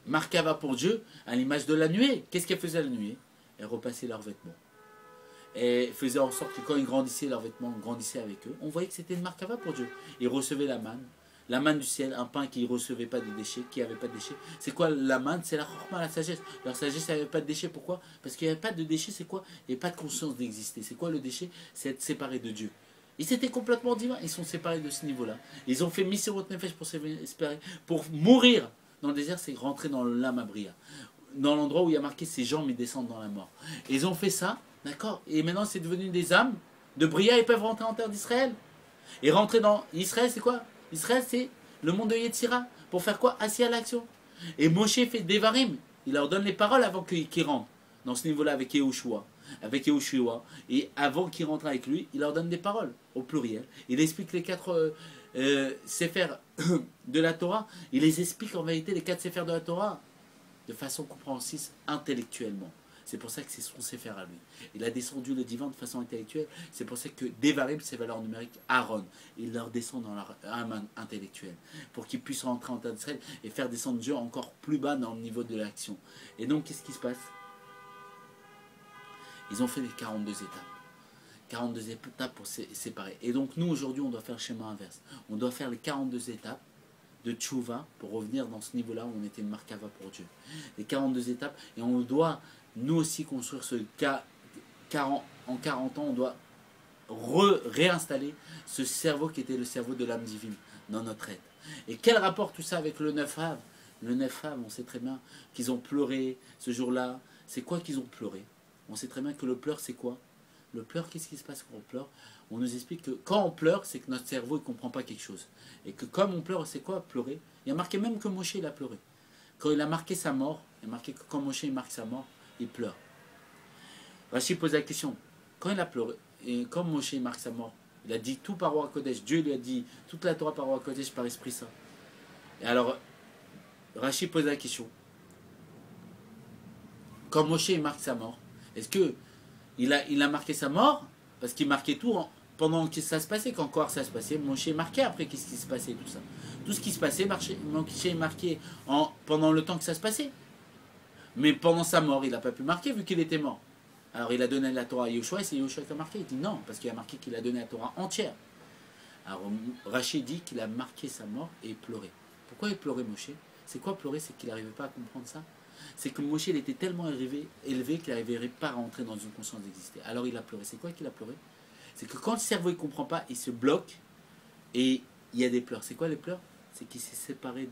Markava pour Dieu, à l'image de la nuée. Qu'est-ce qu'elle faisait la nuée? Elle repassait leurs vêtements. Et faisait en sorte que quand ils grandissaient, leurs vêtements grandissaient avec eux. On voyait que c'était une Markava pour Dieu. Ils recevaient la manne du ciel, un pain qui ne recevait pas de déchets, qui n'avait pas de déchets. C'est quoi la manne? C'est la chorma, la sagesse. Leur sagesse n'avait pas de déchets. Pourquoi? Parce qu'il n'y avait pas de déchets, c'est quoi? Il n'y avait pas de conscience d'exister. C'est quoi le déchet? C'est être séparé de Dieu. Ils étaient complètement divins. Ils sont séparés de ce niveau-là. Ils ont fait Misirot Nefesh pour mourir. Dans le désert, c'est rentrer dans le Lama Bria. Dans l'endroit où il y a marqué ses jambes, ils descendent dans la mort. Et ils ont fait ça, d'accord? Et maintenant, c'est devenu des âmes de Bria, ils peuvent rentrer en terre d'Israël. Et rentrer dans Israël, c'est quoi? Israël, c'est le monde de Yetzira. Pour faire quoi? Assis à l'action. Et Moshe fait Devarim. Il leur donne les paroles avant qu'ils rentrent. Dans ce niveau-là, avec Yehoshua. Et avant qu'ils rentrent avec lui, il leur donne des paroles, au pluriel. Il explique les 4 séphers de la Torah. Il les explique en vérité, les 4 séphers de la Torah, de façon compréhensible, intellectuellement. C'est pour ça que c'est son séfer à lui. Il a descendu le divin de façon intellectuelle. C'est pour ça que Devarim, ses valeurs numériques, Aaron, il leur descend dans leur âme intellectuelle. Pour qu'ils puissent rentrer en terre d'Israël et faire descendre Dieu encore plus bas dans le niveau de l'action. Et donc, qu'est-ce qui se passe? Ils ont fait les 42 étapes. 42 étapes pour séparer. Et donc, nous, aujourd'hui, on doit faire le schéma inverse. On doit faire les 42 étapes de Tchouva pour revenir dans ce niveau-là où on était Markava pour Dieu. Les 42 étapes. Et on doit, nous aussi, construire ce cas. En 40 ans, on doit réinstaller ce cerveau qui était le cerveau de l'âme divine dans notre être. Et quel rapport tout ça avec le 9 Av? Le 9 Av, on sait très bien qu'ils ont pleuré ce jour-là. C'est quoi qu'ils ont pleuré? On sait très bien que le pleur, c'est quoi? Le pleur, qu'est-ce qui se passe quand on pleure? On nous explique que quand on pleure, c'est que notre cerveau ne comprend pas quelque chose. Et que comme on pleure, c'est quoi pleurer? Il y a marqué même que Moshe, il a pleuré. Quand il a marqué sa mort, il y a marqué que quand Moshe il marque sa mort, il pleure. Rachid pose la question. Quand il a pleuré, et quand Moshe il marque sa mort, il a dit tout par Roi Kodesh. Dieu lui a dit toute la Torah par Roi Kodesh, par Esprit Saint. Et alors, Rachid pose la question. Quand Moshe il marque sa mort, est-ce que il a marqué sa mort parce qu'il marquait tout pendant que ça se passait, quand encore ça se passait, Moshe marquait après qu'est-ce qui se passait, tout ça. Tout ce qui se passait, Moshe marquait pendant le temps que ça se passait. Mais pendant sa mort, il n'a pas pu marquer vu qu'il était mort. Alors il a donné la Torah à Yoshua et c'est Yoshua qui a marqué. Il dit non, parce qu'il a marqué qu'il a donné la Torah entière. Alors Rachid dit qu'il a marqué sa mort et pleuré. Pourquoi il pleurait Moshe? C'est quoi pleurer? C'est qu'il n'arrivait pas à comprendre ça. C'est que Moshe il était tellement élevé qu'il n'arrivait pas à rentrer dans une conscience d'exister. Alors il a pleuré. C'est quoi qu'il a pleuré? C'est que quand le cerveau ne comprend pas, il se bloque et il y a des pleurs. C'est quoi les pleurs? C'est qu'il s'est séparé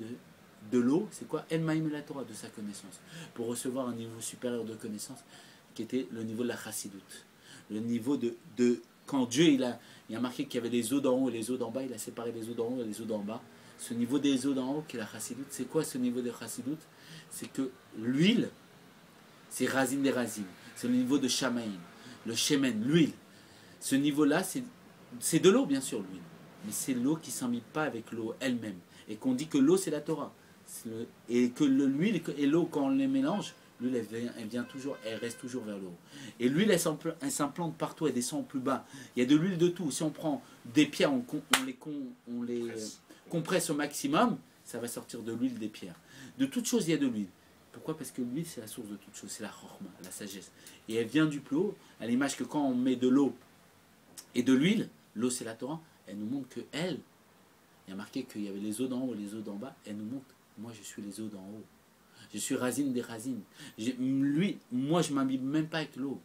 de l'eau. C'est quoi? El Maïm la Torah, de sa connaissance. Pour recevoir un niveau supérieur de connaissance qui était le niveau de la chassidoute. Le niveau de quand Dieu il a marqué qu'il y avait les eaux d'en haut et les eaux d'en bas, il a séparé les eaux d'en haut et les eaux d'en bas. Ce niveau des eaux d'en haut qui est la chassidoute, c'est quoi ce niveau de chassidoute? C'est que l'huile, c'est Razin des Razim. C'est le niveau de Shamaïm. Le Shemen, l'huile. Ce niveau-là, c'est de l'eau, bien sûr, l'huile. Mais c'est l'eau qui ne s'imbibe pas avec l'eau elle-même. Et qu'on dit que l'eau, c'est la Torah. Et que l'huile et l'eau, quand on les mélange, l'huile, elle reste toujours vers le haut. Et l'huile, elle s'implante partout, elle descend plus bas. Il y a de l'huile de tout. Si on prend des pierres, on les compresse au maximum, ça va sortir de l'huile des pierres. De toute chose, il y a de l'huile. Pourquoi? Parce que l'huile, c'est la source de toute chose. C'est la chorma, la sagesse. Et elle vient du plus haut, à l'image que quand on met de l'eau et de l'huile, l'eau, c'est la Torah, elle nous montre que elle, il y a marqué qu'il y avait les eaux d'en haut et les eaux d'en bas, elle nous montre, moi, je suis les eaux d'en haut. Je suis Razin des Razin. Moi, je ne m'imbibe même pas avec l'eau.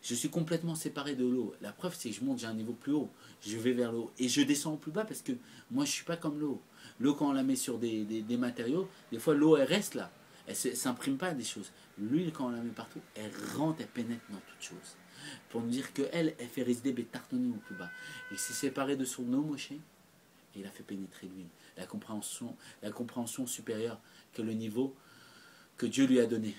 Je suis complètement séparé de l'eau. La preuve, c'est que je monte, j'ai un niveau plus haut. Je vais vers l'eau. Et je descends plus bas parce que moi, je ne suis pas comme l'eau. L'eau, quand on la met sur des matériaux, des fois, l'eau, elle reste là. Elle ne s'imprime pas à des choses. L'huile, quand on la met partout, elle rentre, elle pénètre dans toutes choses. pour nous dire qu'elle, elle fait résider Betartoni au plus bas. Il s'est séparé de son eau, Moshe, et il a fait pénétrer l'huile. La compréhension supérieure que le niveau que Dieu lui a donné.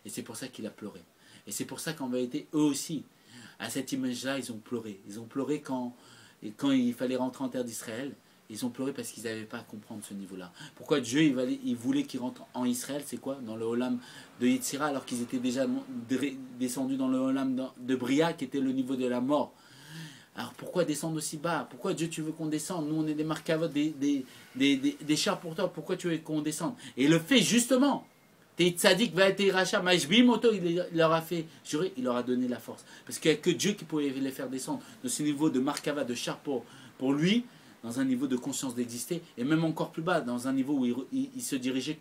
Et c'est pour ça qu'il a pleuré. Et c'est pour ça qu'en vérité, eux aussi, à cette image-là, ils ont pleuré. Ils ont pleuré quand il fallait rentrer en terre d'Israël. Ils ont pleuré parce qu'ils n'avaient pas à comprendre ce niveau-là. Pourquoi Dieu il voulait qu'ils rentrent en Israël, c'est quoi? Dans le Olam de Yetzira, alors qu'ils étaient déjà descendus dans le Olam de Bria, qui était le niveau de la mort. Alors pourquoi descendre aussi bas? Pourquoi Dieu tu veux qu'on descende? Nous on est des marcavotes, des chars pour toi. Pourquoi tu veux qu'on descende? Et le fait justement, T'es tzaddik, va être Racha, Maïshbi Moto, il leur a fait jurer, il leur a donné la force. Parce qu'il n'y a que Dieu qui pouvait les faire descendre de ce niveau de markava, de char pour lui, dans un niveau de conscience d'exister, et même encore plus bas, dans un niveau où ils se dirigeaient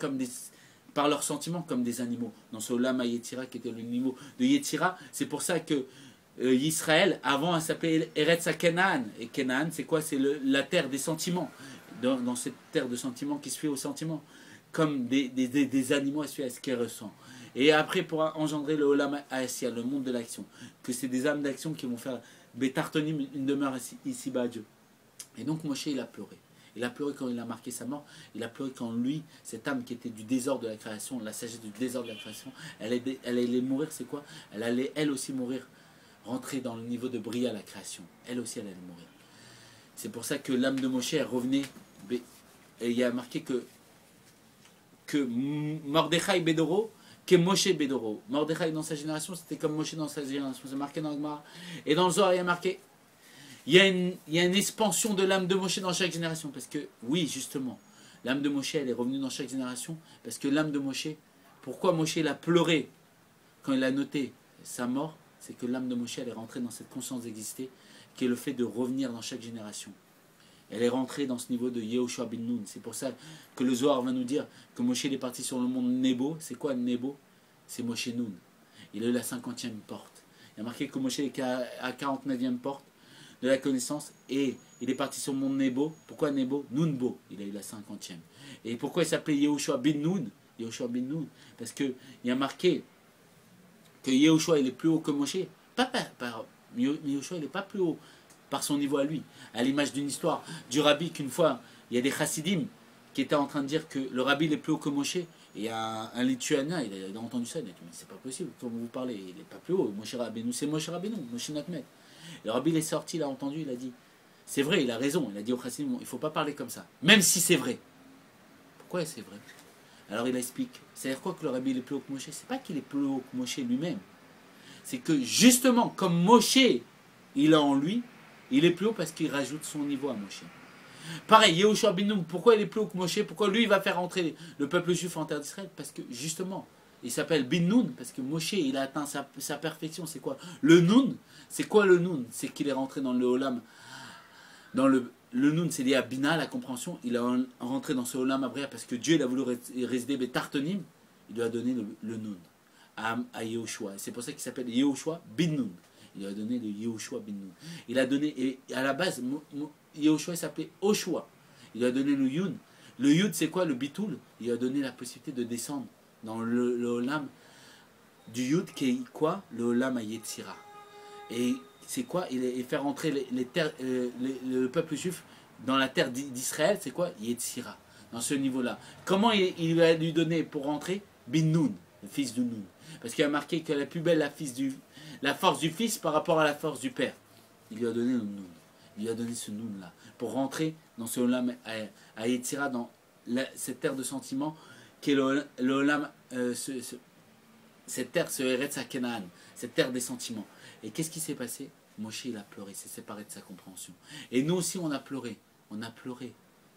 par leurs sentiments comme des animaux. Dans ce Olam Yetzira qui était le niveau de Yetzira, c'est pour ça que Israël, avant, elle s'appelait Eretz Canaan. Et Canaan, c'est quoi? C'est la terre des sentiments. Dans cette terre de sentiments qui se fait aux sentiments. Comme des animaux à ce qu'elle ressent. Et après, pour engendrer le Olam Hasia, le monde de l'action, que c'est des âmes d'action qui vont faire Betartonim, une demeure ici-bas à Dieu. Et donc Moshe, il a pleuré. Il a pleuré quand il a marqué sa mort. Il a pleuré quand lui, cette âme qui était du désordre de la création, la sagesse du désordre de la création, elle allait mourir, c'est quoi? Elle allait elle aussi mourir, rentrer dans le niveau de Bria, la création. Elle aussi, elle allait mourir. C'est pour ça que l'âme de Moshe, elle revenait. Et il y a marqué que Mordechai Bedoro, que Moshe Bedoro. Mordechai dans sa génération, c'était comme Moshe dans sa génération. C'est marqué dans le Gemara. Et dans le Zohar, il y a marqué, il y a une expansion de l'âme de Moshe dans chaque génération. Parce que, oui, justement, l'âme de Moshe, elle est revenue dans chaque génération. Parce que l'âme de Moshe, pourquoi Moshe, il a pleuré quand il a noté sa mort? C'est que l'âme de Moshe, elle est rentrée dans cette conscience d'exister, qui est le fait de revenir dans chaque génération. Elle est rentrée dans ce niveau de Yehoshua bin Nun. C'est pour ça que le Zohar va nous dire que Moshe est parti sur le monde Nebo. C'est quoi Nebo? C'est Moshe Nun. Il a eu la 50e porte. Il y a marqué que Moshe est à 49e porte de la connaissance. Et il est parti sur le monde Nebo. Pourquoi Nebo? Nunbo. Il a eu la 50e. Et pourquoi il s'appelait Yehoshua bin Nun? Yehoshua bin Nun. Parce qu'il y a marqué que Yehoshua il est plus haut que Moshe. Yehoshua il n'est pas plus haut par son niveau à lui, à l'image d'une histoire du rabbi qu'une fois, il y a des chassidim qui étaient en train de dire que le rabbi il est plus haut que Moshe, et il y a un Lituanien, il a entendu ça, il a dit, mais c'est pas possible, comme vous parlez, il n'est pas plus haut, Moshe Rabbeinu, c'est Moshe Rabbeinu, Moshe notre maître. Le rabbi il est sorti, il a entendu, il a dit, c'est vrai, il a raison, il a dit au chassidim, il ne faut pas parler comme ça, même si c'est vrai. Pourquoi c'est vrai? Alors il explique, c'est-à-dire quoi que le rabbi il est plus haut que Moshe? C'est pas qu'il est plus haut que Moshe lui-même, c'est que justement, comme Moshe, il a en lui, il est plus haut parce qu'il rajoute son niveau à Moshe. Pareil, Yehoshua bin Nun, pourquoi il est plus haut que Moshe? Pourquoi lui il va faire entrer le peuple juif en terre d'Israël? Parce que justement, il s'appelle bin Nun, parce que Moshe il a atteint sa perfection. C'est quoi? Le Nun, c'est quoi le Nun? C'est qu'il est rentré dans le Olam. Dans le Nun, c'est lié à Bina, la compréhension. Il est rentré dans ce Olam Abria parce que Dieu il a voulu résider Betartonim. Il lui a donné le Nun à Yehoshua. C'est pour ça qu'il s'appelle Yehoshua bin Nun. Il a donné le Yehoshua bin Nun. Il a donné, et à la base, Yehoshua s'appelait Oshua. Il a donné le Yud. Le Yud, c'est quoi? Le Bitoul. Il a donné la possibilité de descendre dans le Olam du Yud, qui est quoi? Le Olam à Yetzira. Et c'est quoi? Il fait rentrer le peuple juif dans la terre d'Israël, c'est quoi? Yetzira. Dans ce niveau-là. Comment il va lui donner pour rentrer? Bin Nun, le fils de Nun. Parce qu'il a marqué que la plus belle, la force du fils par rapport à la force du père. Il lui a donné le Nun. Il lui a donné ce Nun là. Pour rentrer dans ce Olam à Yetzira, dans cette terre de sentiment, qui est le Olam, cette terre, ce Eretz Canaan, cette terre des sentiments. Et qu'est-ce qui s'est passé? Moshe il a pleuré, il s'est séparé de sa compréhension. Et nous aussi on a pleuré. On a pleuré.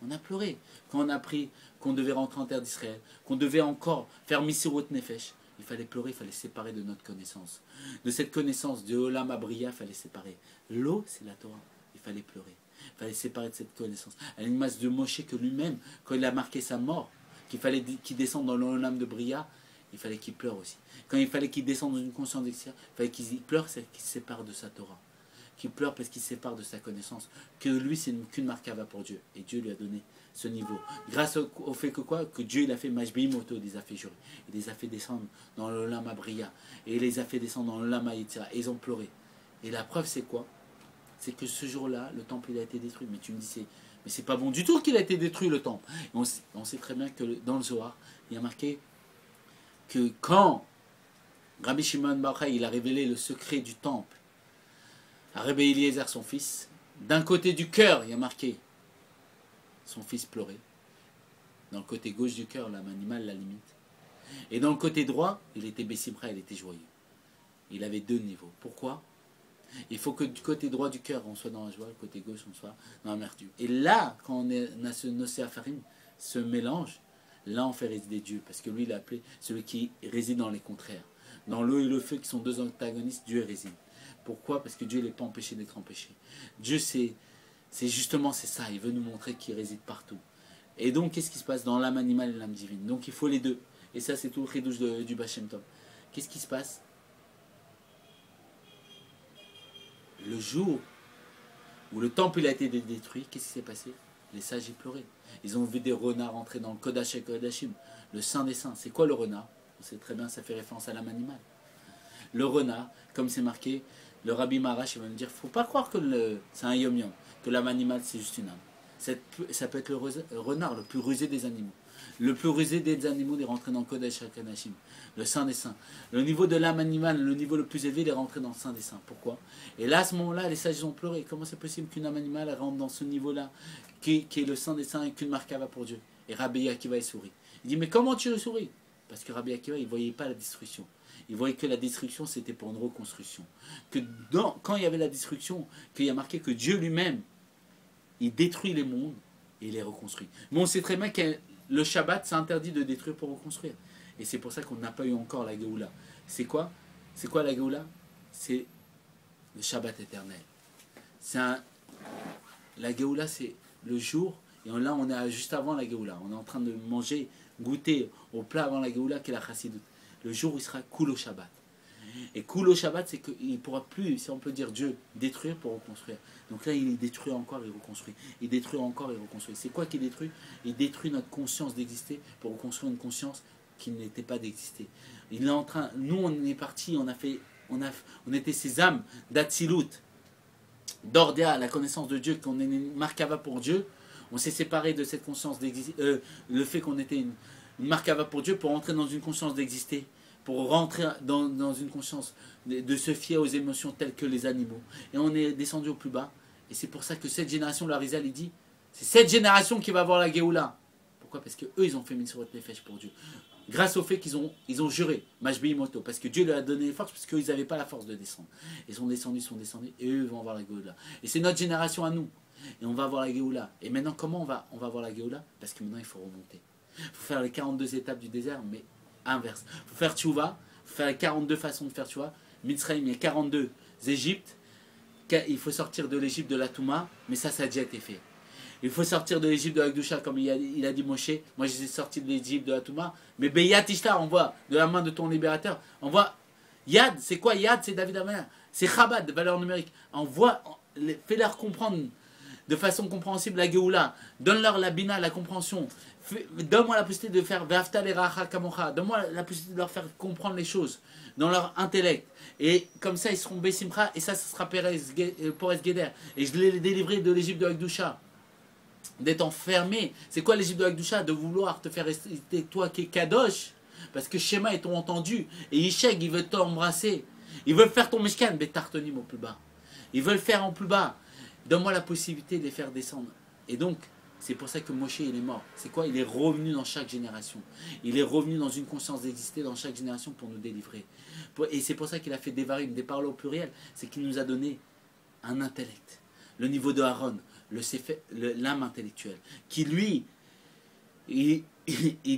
On a pleuré. Quand on a appris qu'on devait rentrer en terre d'Israël, qu'on devait encore faire Misirot Nefesh. Il fallait pleurer, il fallait se séparer de notre connaissance. De cette connaissance de Olam Abria, il fallait se séparer. L'eau, c'est la Torah. Il fallait pleurer. Il fallait se séparer de cette connaissance. À l'image de Moshe que lui-même, quand il a marqué sa mort, qu'il fallait qu'il descende dans l'Olam de Bria, il fallait qu'il pleure aussi. Quand il fallait qu'il descende dans une conscience d'extérieur, il fallait qu'il pleure, c'est qu'il se sépare de sa Torah. qui pleure parce qu'il se sépare de sa connaissance, que lui c'est qu'une markava pour Dieu, et Dieu lui a donné ce niveau. Grâce au fait que quoi? Que Dieu il a fait Majbi Moto, il les a fait jurer, il les a fait descendre dans le Lama Bria, et il les a fait descendre dans le Lama Yitzhak, et ils ont pleuré. Et la preuve c'est quoi? C'est que ce jour-là, le temple il a été détruit. Mais tu me dis, mais c'est pas bon du tout qu'il a été détruit le temple. Et on sait très bien que dans le Zohar, il y a marqué que quand Rabbi Shimon Bar Yochai, il a révélé le secret du temple à Rabbi Eliezer, son fils, d'un côté du cœur, il y a marqué son fils pleurait. Dans le côté gauche du cœur, l'âme animale, la limite. Et dans le côté droit, il était Bessimra, il était joyeux. Il avait deux niveaux. Pourquoi? Il faut que du côté droit du cœur, on soit dans la joie, le côté gauche, on soit dans l'amertume. Et là, quand on a ce Nocéapharim, ce mélange, là on fait résider Dieu. Parce que lui, il a appelé celui qui réside dans les contraires. Dans l'eau et le feu, qui sont deux antagonistes, Dieu réside. Pourquoi? Parce que Dieu n'est pas empêché d'être empêché. Dieu, c'est justement ça. Il veut nous montrer qu'il réside partout. Et donc, qu'est-ce qui se passe dans l'âme animale et l'âme divine? Donc, il faut les deux. Et ça, c'est tout le chidouche du Baal Shem Tov. Qu'est-ce qui se passe? Le jour où le temple il a été détruit, qu'est-ce qui s'est passé? Les sages y pleuraient. Ils ont vu des renards entrer dans le Kodash et Kodashim, le Saint des Saints. C'est quoi le renard? On sait très bien, ça fait référence à l'âme animale. Le renard, comme c'est marqué, le Rabbi Marash il va me dire, faut pas croire que c'est un yom-yom, que l'âme animale c'est juste une âme. Ça peut être le renard le plus rusé des animaux. Le plus rusé des animaux est rentré dans le Kodesh HaKodashim, le Saint des Saints. Le niveau de l'âme animale, le niveau le plus élevé, il est rentré dans le Saint des Saints. Pourquoi? Et là, à ce moment-là, les sages ont pleuré. Comment c'est possible qu'une âme animale rentre dans ce niveau-là, qui est le Saint des Saints et qu'une markava pour Dieu? Et Rabbi Akiva, il sourit. Il dit, mais comment tu souris? Parce que Rabbi Akiva, il ne voyait pas la destruction. Il voyait que la destruction, c'était pour une reconstruction. Que quand il y avait la destruction, qu'il y a marqué que Dieu lui-même, il détruit les mondes et il les reconstruit. Mais on sait très bien que le Shabbat, c'est interdit de détruire pour reconstruire. Et c'est pour ça qu'on n'a pas eu encore la Géoula. C'est quoi? C'est quoi la Géoula? C'est le Shabbat éternel. La Géoula, c'est le jour, et là, on est juste avant la Géoula. On est en train de manger, goûter au plat avant la Géoula, qui est la Chassidoute. Le jour où il sera cool au Shabbat. Et cool au Shabbat, c'est qu'il ne pourra plus, si on peut dire Dieu, détruire pour reconstruire. Donc là, il détruit encore et reconstruit. Il détruit encore et reconstruit. C'est quoi qu'il détruit? Il détruit notre conscience d'exister pour reconstruire une conscience qui n'était pas d'exister. Il est en train, nous, on est partis, on était ces âmes d'Atsilut, d'Ordéa, la connaissance de Dieu, qu'on est une markava pour Dieu. On s'est séparé de cette conscience d'exister, le fait qu'on était une markava pour Dieu pour entrer dans une conscience d'exister, pour rentrer dans une conscience de se fier aux émotions telles que les animaux. Et on est descendu au plus bas. Et c'est pour ça que cette génération, l'Arizal, il dit, c'est cette génération qui va avoir la Géoula. Pourquoi? Parce qu'eux, ils ont fait Mitzvot Nefesh pour Dieu. Grâce au fait qu'ils ont juré, Majbi Moto, parce que Dieu leur a donné les forces, parce qu'ils n'avaient pas la force de descendre. Ils sont descendus, et eux vont avoir la Géoula. Et c'est notre génération à nous. Et on va avoir la Géoula. Et maintenant, comment on va avoir la Géoula? Parce que maintenant, il faut remonter. Il faut faire les 42 étapes du désert, mais inverse. Il faut faire tchouva, il faut faire les 42 façons de faire tchouva. Mitzrayim, il y a 42 Égyptes. Il faut sortir de l'Égypte de la Touma, mais ça a déjà été fait. Il faut sortir de l'Égypte de la Gdusha, comme il a dit Moshe. Moi, je suis sorti de l'Égypte de la Touma. Mais Beyat Ishtar, on voit de la main de ton libérateur. On voit Yad, c'est quoi Yad? C'est David Amer. C'est Chabad, valeur numérique. On voit, fais-leur comprendre de façon compréhensible la Géoula. Donne-leur la Bina, la compréhension. Donne-moi la possibilité de faire Ve'afta l'eracha kamocha. Donne-moi la possibilité de leur faire comprendre les choses dans leur intellect. Et comme ça, ils seront Bessimcha. Et ça sera Porez Geder. Et je l'ai délivré de l'Égypte de Hagdusha. D'être enfermé. C'est quoi l'Égypte de Hagdusha? De vouloir te faire rester toi qui es Kadosh. Parce que Shema est ton entendu. Et Isheg, il veut t'embrasser. Ils veulent faire ton Meshkan, Betartonim au plus bas. Ils veulent faire en plus bas. Donne-moi la possibilité de les faire descendre. Et donc, c'est pour ça que Moshe, il est mort. C'est quoi? Il est revenu dans chaque génération. Il est revenu dans une conscience d'exister dans chaque génération pour nous délivrer. Et c'est pour ça qu'il a fait des varim, des paroles au pluriel. C'est qu'il nous a donné un intellect. Le niveau de Aaron, l'âme intellectuelle. Qui, lui, il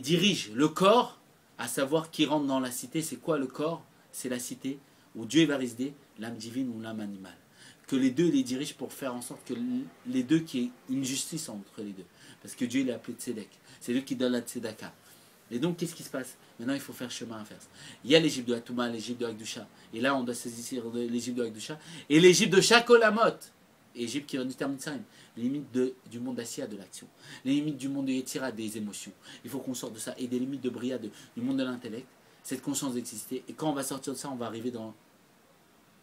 dirige le corps, à savoir qui rentre dans la cité. C'est quoi le corps? C'est la cité où Dieu va résider, l'âme divine ou l'âme animale. Que les deux les dirigent pour faire en sorte que les deux, qu'il y ait une justice entre les deux. Parce que Dieu, il a appelé Tzedek. C'est lui qui donne la Tzedaka. Et donc, qu'est-ce qui se passe? Maintenant, il faut faire chemin inverse. Il y a l'Égypte de Hatouma, l'Égypte de Hakdusha. Et là, on doit saisir l'Égypte de Hakdusha. Et l'Égypte de Shakolamot. Égypte qui est en terme de les limites du monde d'Assia, de l'action. Les limites du monde de Yetzira, des émotions. Il faut qu'on sorte de ça. Et des limites de Bria, du monde de l'intellect. Cette conscience d'exister. Et quand on va sortir de ça, on va arriver dans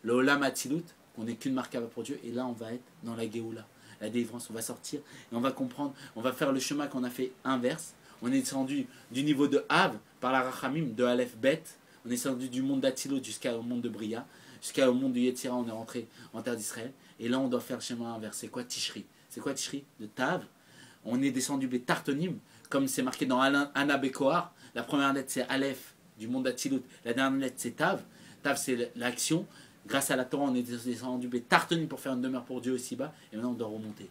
le Olam Hatzilut, qu'on n'est qu'une marque pour Dieu. Et là, on va être dans la Géoula, la délivrance. On va sortir et on va comprendre. On va faire le chemin qu'on a fait inverse. On est descendu du niveau de Av, par la Rachamim, de Aleph Bet. On est descendu du monde d'Atzilut jusqu'au monde de Bria. Jusqu'au monde de Yetzira, on est rentré en terre d'Israël. Et là, on doit faire le chemin inverse. C'est quoi Tishri? C'est quoi Tishri? De Tav. On est descendu des Tartonim, comme c'est marqué dans Anna Bekoar. La première lettre, c'est Aleph, du monde d'Atzilut. La dernière lettre, c'est Tav. Tav, c'est l'action. Grâce à la Torah, on est descendu des Tartonim pour faire une demeure pour Dieu aussi bas. Et maintenant, on doit remonter.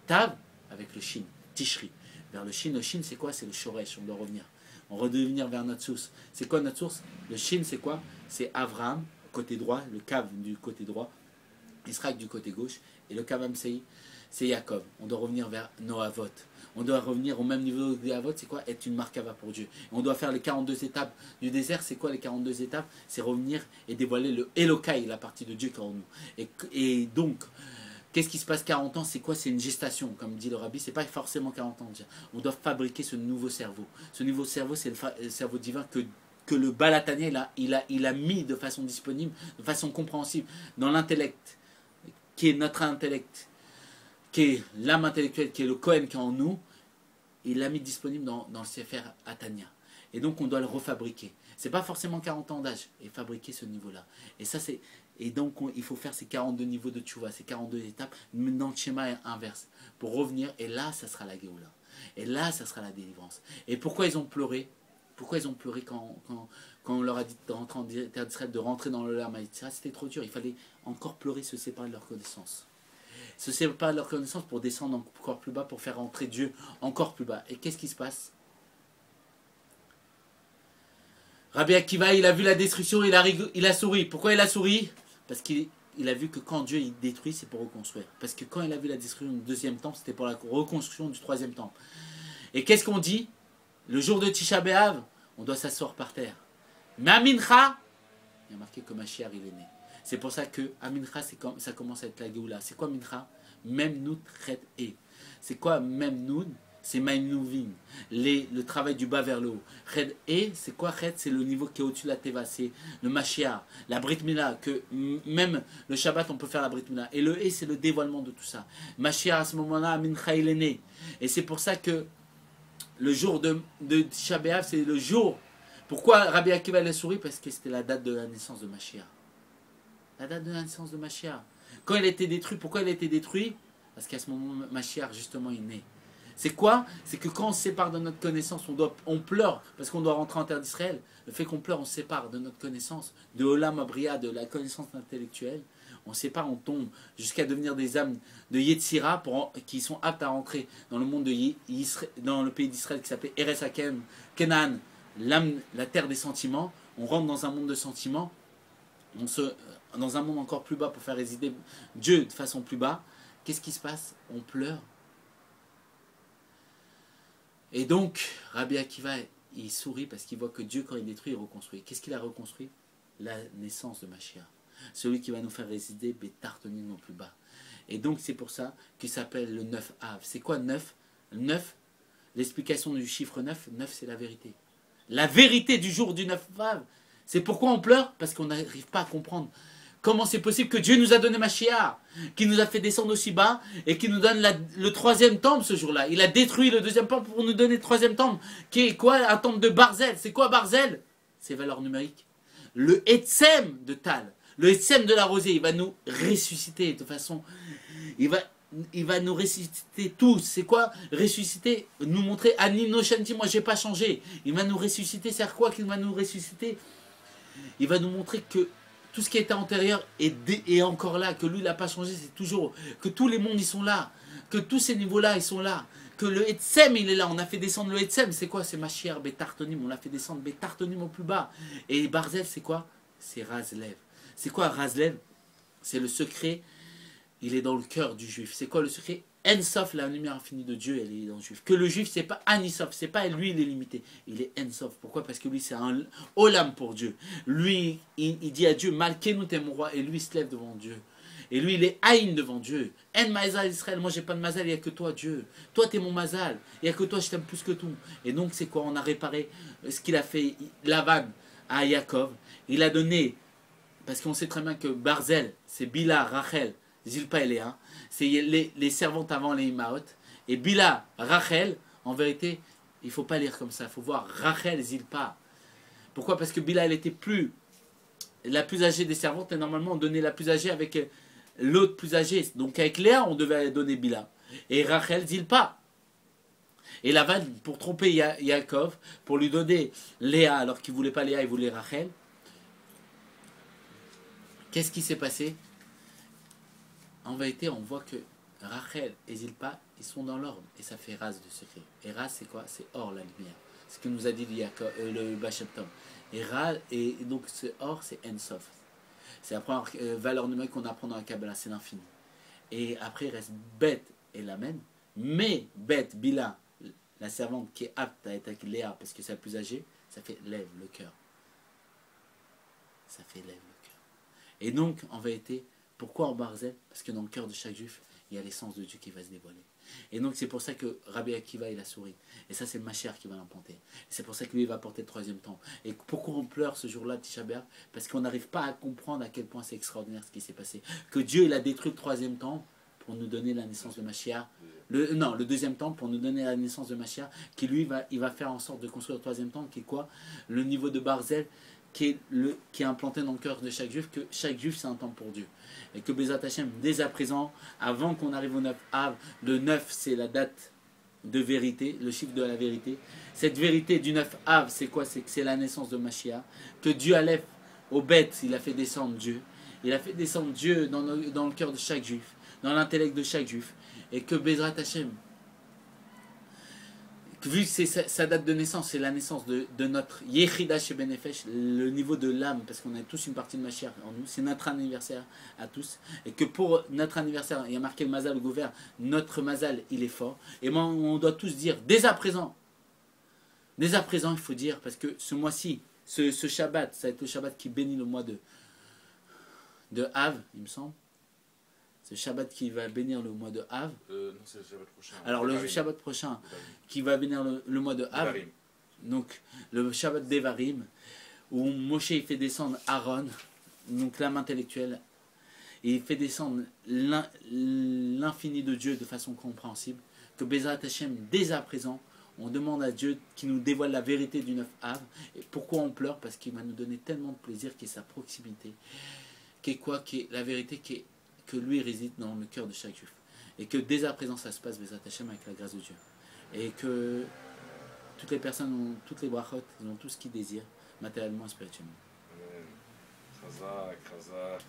Tav, avec le Shin. Tishri. Vers le Shin. Le Shin, c'est quoi? C'est le Shoresh. On doit revenir. On doit revenir vers notre source. C'est quoi notre source? Le Shin, c'est quoi? C'est Avraham, côté droit. Le Kav du côté droit. Israël du côté gauche. Et le Kav Amsei, c'est Yaakov. On doit revenir vers Noavot. On doit revenir au même niveau de Noavot. C'est quoi? Être une markava pour Dieu. Et on doit faire les 42 étapes du désert. C'est quoi les 42 étapes? C'est revenir et dévoiler le Elokai, la partie de Dieu qui est en nous. Et donc, qu'est-ce qui se passe 40 ans? C'est quoi? C'est une gestation, comme dit le rabbi. C'est pas forcément 40 ans. On doit fabriquer ce nouveau cerveau. Ce nouveau cerveau, c'est le cerveau divin que le Balatania il a mis de façon disponible, de façon compréhensible dans l'intellect, qui est notre intellect, qui est l'âme intellectuelle, qui est le Kohen qui est en nous. Il l'a mis disponible dans le Sefer Atania. Et donc on doit le refabriquer. C'est pas forcément 40 ans d'âge, et fabriquer ce niveau-là. Et donc il faut faire ces 42 niveaux de tchouva, ces 42 étapes, dans le schéma inverse, pour revenir, et là ça sera la Géoula. Et là ça sera la délivrance. Et pourquoi ils ont pleuré? Pourquoi ils ont pleuré quand on leur a dit de rentrer en terre d'Israël, de rentrer dans le Olam Hatzilut? C'était trop dur, il fallait encore pleurer, se séparer de leur connaissance. Se séparer de leur connaissance pour descendre encore plus bas, pour faire rentrer Dieu encore plus bas. Et qu'est-ce qui se passe? Rabbi Akiva, il a vu la destruction, il a souri. Pourquoi il a souri? Parce qu'il a vu que quand Dieu il détruit, c'est pour reconstruire. Parce que quand il a vu la destruction du deuxième temple, c'était pour la reconstruction du troisième temple. Et qu'est-ce qu'on dit? Le jour de Tisha B'Av, on doit s'asseoir par terre. Mais à Mincha, il y a marqué que Mashiach il est né. C'est pour ça que à Mincha, ça commence à être la Géoula. C'est quoi Mincha? Même nous Chet E. C'est quoi même nous? C'est Maïnouvin, le travail du bas vers le haut. Chet E, c'est quoi Chet? C'est le niveau qui est au-dessus de la Teva, c'est le Mashiach, la Brit Mila, que même le Shabbat on peut faire la Brit Mila. Et le E, c'est le dévoilement de tout ça. Mashiach à ce moment-là, à Mincha il est né. Et c'est pour ça que le jour de Tisha B'Av, c'est le jour. Pourquoi Rabbi Akiva a souri? Parce que c'était la date de la naissance de Mashiach. La date de la naissance de Mashiach. Quand il a été détruit, pourquoi il a été détruit? Parce qu'à ce moment, Mashiach, justement, est né. C'est quoi? C'est que quand on se sépare de notre connaissance, on pleure parce qu'on doit rentrer en terre d'Israël. Le fait qu'on pleure, on se sépare de notre connaissance, de Olam Abria, de la connaissance intellectuelle. On se sépare, on tombe jusqu'à devenir des âmes de Yetzira qui sont aptes à rentrer dans le monde dans le pays d'Israël qui s'appelle Eretz Hakem, Kenan, la terre des sentiments. On rentre dans un monde de sentiments, dans un monde encore plus bas pour faire résider Dieu de façon plus bas. Qu'est-ce qui se passe? On pleure. Et donc, Rabbi Akiva, il sourit parce qu'il voit que Dieu, quand il détruit, il reconstruit. Qu'est-ce qu'il a reconstruit? La naissance de Mashiach. Celui qui va nous faire résider Betartonim au plus bas. Et donc, c'est pour ça qu'il s'appelle le 9 Av. C'est quoi 9? 9, l'explication du chiffre 9, 9 c'est la vérité. La vérité du jour du 9 Av. C'est pourquoi on pleure? Parce qu'on n'arrive pas à comprendre. Comment c'est possible que Dieu nous a donné Mashiach, qui nous a fait descendre aussi bas et qui nous donne le troisième temple ce jour-là. Il a détruit le deuxième temple pour nous donner le troisième temple, qui est quoi? Un temple de Barzel. C'est quoi Barzel? C'est valeur numérique. Le Etsem de Tal, le Etsem de la rosée, il va nous ressusciter de façon... Il va nous ressusciter tous. C'est quoi? Ressusciter, nous montrer Ani no Shanti, moi j'ai pas changé. Il va nous ressusciter, c'est quoi qu'il va nous ressusciter? Il va nous montrer que tout ce qui était antérieur est encore là, que lui il n'a pas changé, c'est toujours, que tous les mondes ils sont là, que tous ces niveaux-là ils sont là, que le Etsem il est là, on a fait descendre le Etsem, c'est quoi? C'est Mashiach Betartonim, on l'a fait descendre Betartonim au plus bas. Et Barzel c'est quoi? C'est Razlev. C'est quoi Razlev? C'est le secret, il est dans le cœur du juif. C'est quoi le secret? Ensof, la lumière infinie de Dieu, elle est dans le juif. Que le juif, c'est pas Anisof, c'est pas lui, il est limité. Il est Ensof. Pourquoi? Parce que lui, c'est un Olam pour Dieu. Lui, il dit à Dieu, Malkeinu t'es mon roi, et lui, il se lève devant Dieu. Et lui, il est Aïn devant Dieu. En Mazal Israël, moi, j'ai pas de Mazal, il n'y a que toi, Dieu. Toi, t'es mon Mazal. Il n'y a que toi, je t'aime plus que tout. Et donc, c'est quoi? On a réparé ce qu'il a fait, Lavan à Yaakov. Il a donné, parce qu'on sait très bien que Barzel, c'est Bila, Rachel, Zilpa et Léa. C'est les servantes avant les Imaot. Et Bila, Rachel, en vérité, il ne faut pas lire comme ça. Il faut voir Rachel, Zilpa. Pourquoi? Parce que Bila, elle était la plus âgée des servantes. Et normalement, on donnait la plus âgée avec l'autre plus âgée. Donc avec Léa, on devait donner Bila. Et Rachel, Zilpa. Et Lavan, pour tromper Yaakov, pour lui donner Léa, alors qu'il ne voulait pas Léa, il voulait Rachel. Qu'est-ce qui s'est passé? En vérité, on voit que Rachel et Zilpa, ils sont dans l'ordre. Et ça fait Raz de secret. Et Raz, c'est quoi? C'est or, la lumière. Ce que nous a dit le Bachem Tom. Et donc, ce or, c'est Ensof. C'est la première valeur numérique qu'on apprend dans la Kabbalah, c'est l'infini. Et après, il reste Bet et Lamen. Mais Bet, Bila, la servante qui est apte à être avec Léa, parce que c'est la plus âgée, ça fait lève le cœur. Ça fait lève le cœur. Et donc, en vérité, pourquoi en Barzel? Parce que dans le cœur de chaque juif, il y a l'essence de Dieu qui va se dévoiler. Et donc c'est pour ça que Rabbi Akiva, il a souri. Et ça, c'est le Mashiach qui va l'implanter. C'est pour ça que lui, il va porter le troisième temps. Et pourquoi on pleure ce jour-là, Tisha B'Av? Parce qu'on n'arrive pas à comprendre à quel point c'est extraordinaire ce qui s'est passé. Que Dieu, il a détruit le troisième temps pour nous donner la naissance de Mashiach. Le deuxième temps pour nous donner la naissance de Mashiach, qui lui, il va faire en sorte de construire le troisième temps, qui est quoi? Le niveau de Barzel, qui est implanté dans le cœur de chaque juif, que chaque juif c'est un temps pour Dieu. Et que Bezrat Hashem, dès à présent, avant qu'on arrive au 9 Av, le 9 c'est la date de vérité, le chiffre de la vérité. Cette vérité du 9 Av, c'est quoi? C'est que c'est la naissance de Mashiach. Que Dieu Aleph, au bête, il a fait descendre Dieu. Il a fait descendre Dieu dans le cœur de chaque juif, dans l'intellect de chaque juif. Et que Bezrat Hashem, vu que c'est sa date de naissance, c'est la naissance de notre Yechida chez Benefesh, le niveau de l'âme, parce qu'on a tous une partie de Mashiach en nous, c'est notre anniversaire à tous, et que pour notre anniversaire, il y a marqué le Mazal au gouverne, notre Mazal, il est fort, et moi, on doit tous dire, dès à présent, il faut dire, parce que ce mois-ci, ce Shabbat, ça va être le Shabbat qui bénit le mois de Av, il me semble. C'est le Shabbat qui va bénir le mois de Av. Non, c'est le Shabbat prochain. Alors le Shabbat prochain qui va bénir le mois de Av. Donc le Shabbat d'Evarim, où Moshe il fait descendre Aaron, donc l'âme intellectuelle, et il fait descendre l'infini de Dieu de façon compréhensible. Que Bezrat Hashem, dès à présent, on demande à Dieu qui nous dévoile la vérité du 9 Av. Et pourquoi on pleure? Parce qu'il va nous donner tellement de plaisir, qui est sa proximité, qui est quoi? Qui est la vérité, que lui réside dans le cœur de chaque juif. Et que dès à présent ça se passe Bezrat Hashem avec la grâce de Dieu. Et que toutes les personnes ont toutes les brachot, ils ont tout ce qu'ils désirent, matériellement et spirituellement. Chazak, Chazak.